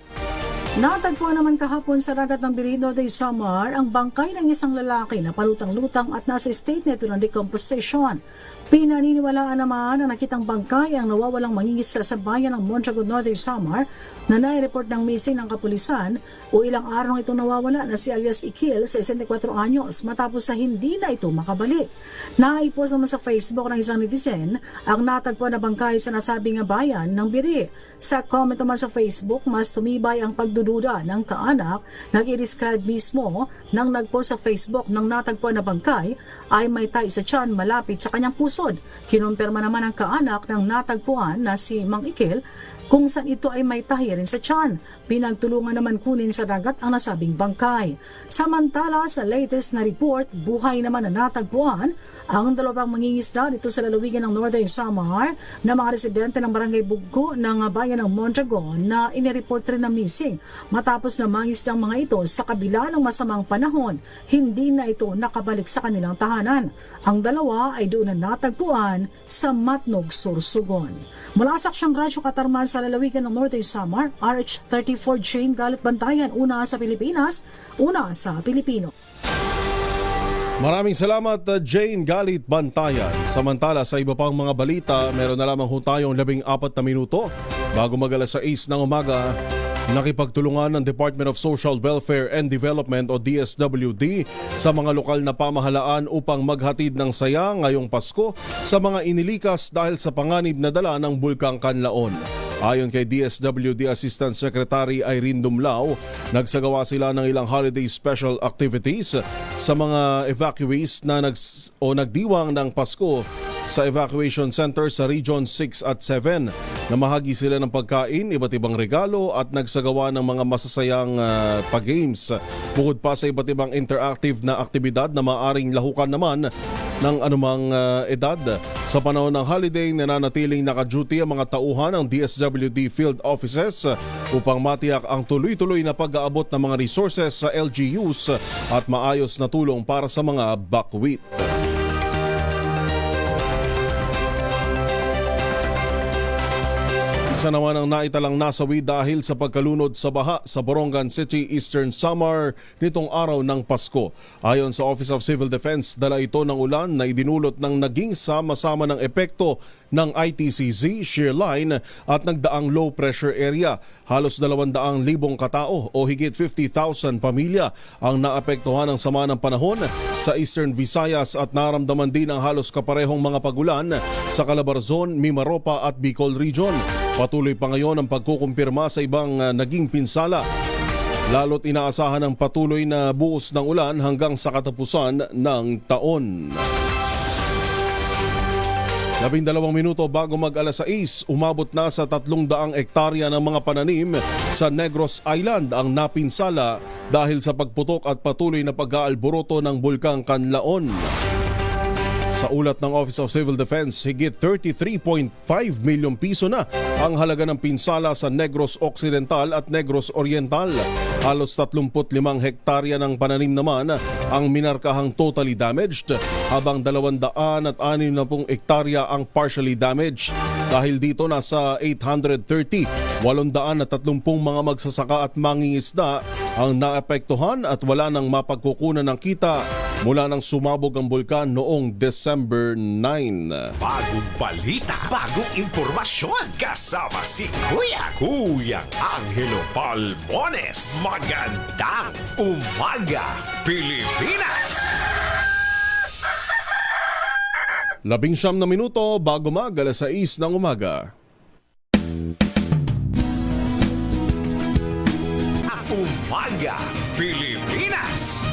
Natagpuan naman kahapon sa dagat ng Biri, Northern Samar ang bangkay ng isang lalaki na palutang-lutang at nasa state na ito ng decomposition. Pinaniniwalaan naman na nakitang bangkay ang nawawalang mangingisda sa bayan ng Mondragon, Northern Samar na nai-report ng missing ng kapulisan o ilang araw ito nawawala na si alias Ikil, 64 anyos, matapos sa hindi na ito makabalik. Naipost naman sa Facebook ng isang netizen ang natagpuan na bangkay sa nasabing bayan ng Biri. Sa comment naman sa Facebook, mas tumibay ang pagdududa ng kaanak. Nag-i-describe mismo ng nagpost sa Facebook ng natagpuan na bangkay ay may tahi sa tiyan malapit sa kanyang pusod. Kinumpirma naman ng kaanak ng natagpuan na si Mang Ikil kung saan ito ay may tahi rin sa tiyan. Pinagtulungan naman kunin sa dagat ang nasabing bangkay. Samantala, sa latest na report, buhay naman na natagpuan ang dalawang mangingisda dito sa lalawigan ng Northern Samar na mga residente ng barangay Buggo ng bayan ng Mondragon na inireport rin na missing matapos na mangisdang mga ito sa kabila ng masamang panahon. Hindi na ito nakabalik sa kanilang tahanan. Ang dalawa ay doon na natagpuan sa Matnog, Sorsogon. Mula sa Aksyang Radyo Katarman sa lalawigan ng Northern Samar, RH34 Jane Galit Bantayan, una sa Pilipinas, una sa Pilipino. Maraming salamat Jane Galit Bantayan. Samantala sa iba pang mga balita, meron na lamang tayong 14 na minuto bago mag-alas 6 ng umaga. Nakipagtulungan ng Department of Social Welfare and Development o DSWD sa mga lokal na pamahalaan upang maghatid ng saya ngayong Pasko sa mga inilikas dahil sa panganib na dala ng Bulkang Kanlaon. Ayon kay DSWD Assistant Secretary Irene Dumlao, nagsagawa sila ng ilang holiday special activities sa mga evacuees na nagdiwang ng Pasko sa evacuation center sa Region 6 at 7. Namahagi sila ng pagkain, iba't ibang regalo at nagsagawa ng mga masasayang pag-games. Bukod pa sa iba't ibang interactive na aktibidad na maaring lahukan naman ng anumang edad. Sa panahon ng holiday, nananatiling naka-duty ang mga tauhan ng DSWD field offices upang matiyak ang tuloy-tuloy na pag-aabot ng mga resources sa LGUs at maayos na tulong para sa mga bakwit. Isa naman ang naitalang nasawi dahil sa pagkalunod sa baha sa Borongan City, Eastern Samar nitong araw ng Pasko. Ayon sa Office of Civil Defense, dala ito ng ulan na idinulot ng naging sama-sama ng epekto ng ITCZ, shear line at nagdaang low pressure area. Halos 200,000 katao o higit 50,000 pamilya ang naapektuhan ng sama ng panahon sa Eastern Visayas at naramdaman din ang halos kaparehong mga pagulan sa Calabarzon, Mimaropa at Bicol Region. Patuloy pa ngayon ang pagkukumpirma sa ibang naging pinsala. Lalo't inaasahan ang patuloy na buhos ng ulan hanggang sa katapusan ng taon. 12 minuto bago mag-alas 6, umabot na sa 300 hektarya ng mga pananim sa Negros Island ang napinsala dahil sa pagputok at patuloy na pag-aalboroto ng Bulkang Kanlaon. Sa ulat ng Office of Civil Defense, higit 33.5 milyong piso na ang halaga ng pinsala sa Negros Occidental at Negros Oriental. Halos 35 hektarya ng pananim naman ang minarkahang totally damaged, habang 260 hektarya ang partially damaged. Dahil dito nasa 830 mga magsasaka at mangingisda ang naapektuhan at wala nang mapagkukunan ng kita mula nang sumabog ang bulkan noong December 9. Bagong balita, bagong impormasyon, kasama si Kuya Angelo Palmones. Magandang umaga, Pilipinas! 19 na minuto bago mag-alas 6 ng umaga. Umaga, Pilipinas!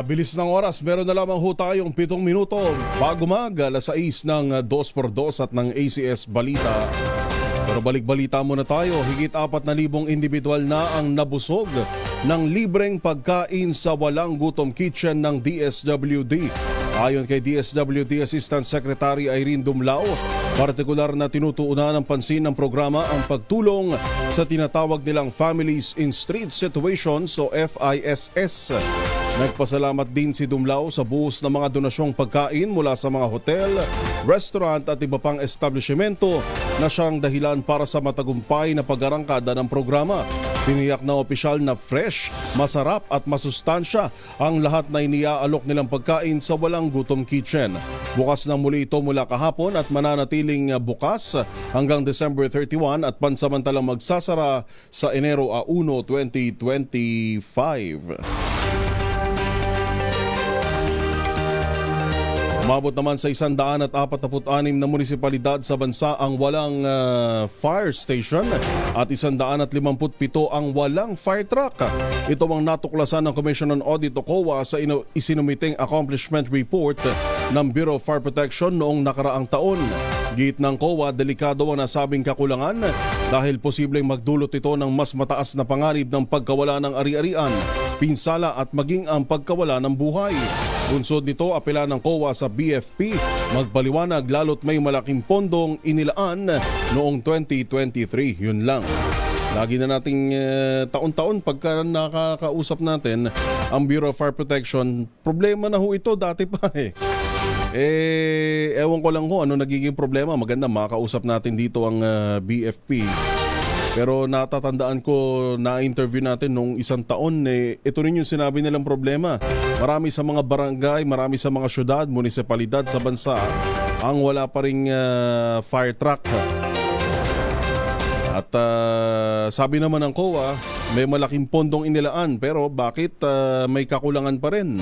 Bilis ng oras, meron na lamang ho tayong 7 minuto bago mag-alas 6 ng 2x2 at ng ACS Balita. Pero balik-balita muna tayo, higit 4,000 individual na ang nabusog ng libreng pagkain sa Walang Gutom Kitchen ng DSWD. Ayon kay DSWD Assistant Secretary Irene Dumlao, partikular na tinutuunan ng pansin ng programa ang pagtulong sa tinatawag nilang Families in Street Situations o FISS. Nagpasalamat din si Dumlao sa buhos ng mga donasyong pagkain mula sa mga hotel, restaurant at iba pang establishmento na siyang dahilan para sa matagumpay na pag-arangkada ng programa. Tiniyak na opisyal na fresh, masarap at masustansya ang lahat na iniaalok nilang pagkain sa Walang Gutom Kitchen. Bukas na muli ito mula kahapon at mananatiling bukas hanggang December 31 at pansamantalang magsasara sa Enero 1, 2025. Umabot naman sa 146 na munisipalidad sa bansa ang walang fire station at 157 ang walang fire truck. Ito ang natuklasan ng Commission on Audit o COA sa isinumiting accomplishment report ng Bureau of Fire Protection noong nakaraang taon. Git ng COA, delikado ang nasabing kakulangan dahil posibleng magdulot ito ng mas mataas na panganib ng pagkawala ng ari-arian, pinsala at maging ang pagkawala ng buhay. Bunsod nito, apela ng COA sa BFP magpaliwanag lalo't may malaking pondong inilaan noong 2023. Yun lang. Lagi na nating taon-taon pagka nakakausap natin ang Bureau of Fire Protection, problema na ho ito dati pa ewan ko lang ho ano nagiging problema. Maganda makausap natin dito ang BFP. Pero natatandaan ko na interview natin nung 1 taon, ito rin yung sinabi nilang problema. Marami sa mga barangay, marami sa mga syudad, munisipalidad sa bansa ang wala pa ring fire truck. At sabi naman ng COA, may malaking pondong inilaan pero bakit may kakulangan pa rin?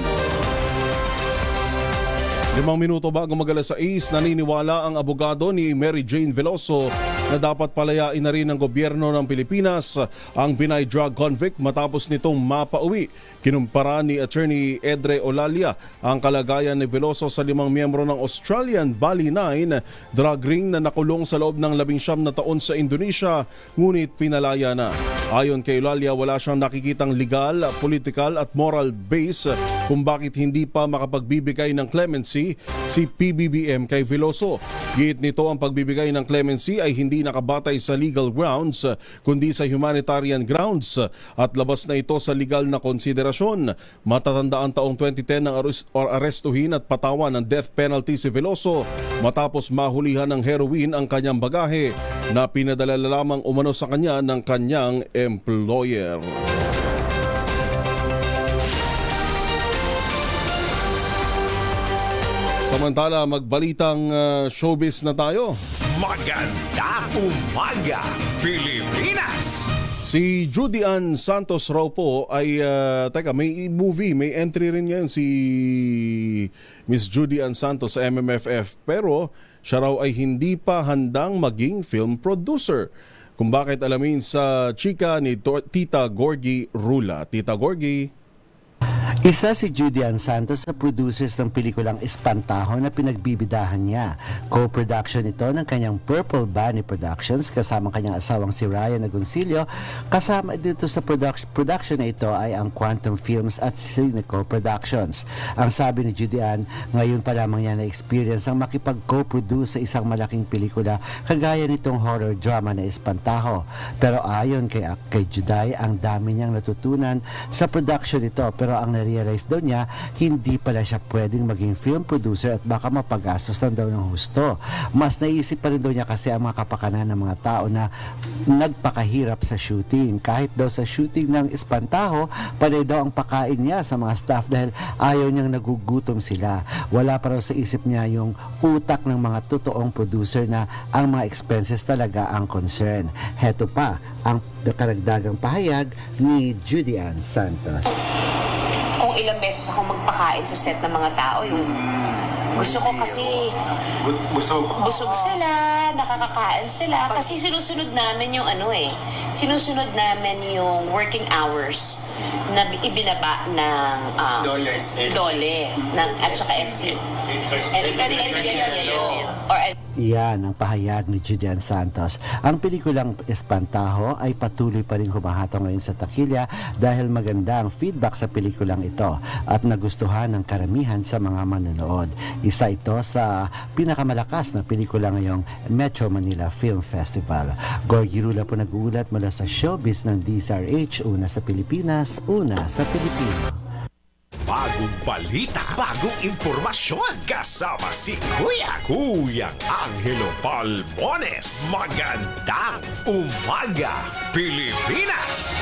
5 minuto bago mag-alas 6, naniniwala ang abogado ni Mary Jane Veloso na dapat palayain na rin ng gobyerno ng Pilipinas ang Pinay drug convict matapos nitong mapauwi. Kinumpara ni Attorney Edre Olalia ang kalagayan ni Veloso sa 5 miyembro ng Australian Bali 9 drug ring na nakulong sa loob ng 19 na taon sa Indonesia, ngunit pinalaya na. Ayon kay Olalia, wala siyang nakikitang legal, political at moral base kung bakit hindi pa makapagbibigay ng clemency si PBBM kay Veloso. Giit nito, ang pagbibigay ng clemency ay hindi nakabatay sa legal grounds kundi sa humanitarian grounds at labas na ito sa legal na konsiderasyon. Matatandaan taong 2010 nang arestuhin at patawan ng death penalty si Veloso matapos mahulihan ng heroin ang kanyang bagahe na pinadala lamang umano sa kanya ng kanyang employer. Samantala, magbalitang showbiz na tayo. Magandang umaga, Pilipinas! Si Judy Ann Santos raw po ay, may movie, may entry rin ngayon si Miss Judy Ann Santos sa MMFF. Pero siya raw ay hindi pa handang maging film producer. Kung bakit, alamin sa chika ni Tita Gorgie Rula. Tita Gorgie. Isa si Judy Ann Santos sa producers ng pelikulang Espantaho na pinagbibidahan niya. Co-production ito ng kanyang Purple Bunny Productions kasama kanyang asawang si Ryan Agoncillo. Kasama dito sa production na ito ay ang Quantum Films at Cineco Productions. Ang sabi ni Judy Ann, ngayon pa lamang niya na-experience ang makipag-co-produce sa isang malaking pelikula kagaya nitong horror drama na Espantaho. Pero ayon kay Juday, ang dami niyang natutunan sa production ito, pero ang realize daw niya, hindi pala siya pwedeng maging film producer at baka mapagastos lang daw ng husto. Mas naisip pa rin daw niya kasi ang mga kapakanan ng mga tao na nagpakahirap sa shooting. Kahit daw sa shooting ng Espantaho, panay daw ang pakain niya sa mga staff dahil ayaw niyang nagugutom sila. Wala pa raw sa isip niya yung utak ng mga totoong producer na ang mga expenses talaga ang concern. Heto pa ang karagdagang pahayag ni Judy Ann Santos. Kung ilang beses ako magpakain sa set ng mga tao, yung gusto ko kasi busog sila, nakakakain sila, kasi sinusunod namin yung sinusunod namin yung working hours na ibinaba ng DOLE at saka FCC. Or Yan ang pahayag ni Julian Santos. Ang pelikulang Espantaho ay patuloy pa rin humahatong ngayon sa takilya dahil maganda ang feedback sa pelikulang ito at nagustuhan ng karamihan sa mga manonood. Isa ito sa pinakamalakas na pelikula ngayong Metro Manila Film Festival. Gorgie Rula po nag-uulat mula sa showbiz ng DZRH, una sa Pilipinas, una sa Pilipino. Bagong balita, bagong impormasyon. Kasama si Kuyang Angelo Palmones. Magandang umaga, Pilipinas!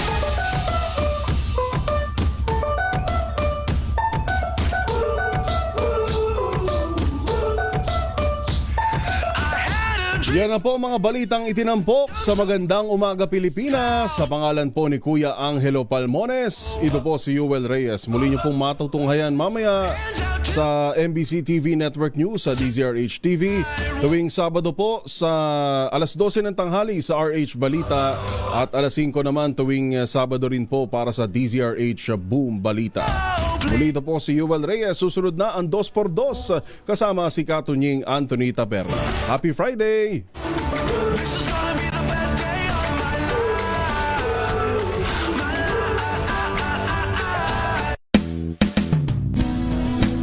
Yan na po mga balitang itinampok sa Magandang Umaga Pilipinas. Sa pangalan po ni Kuya Angelo Palmones, ito po si Yuel Reyes. Muli niyo pong matutunghayan mamaya sa MBC TV Network News sa DZRH TV. Tuwing Sabado po sa alas 12 ng tanghali sa RH Balita at alas 5 naman tuwing Sabado rin po para sa DZRH Boom Balita. Muli ito po si Yuel Reyes. Susunod na ang 2x2 kasama si Katunying Anthony Taperna. Happy Friday!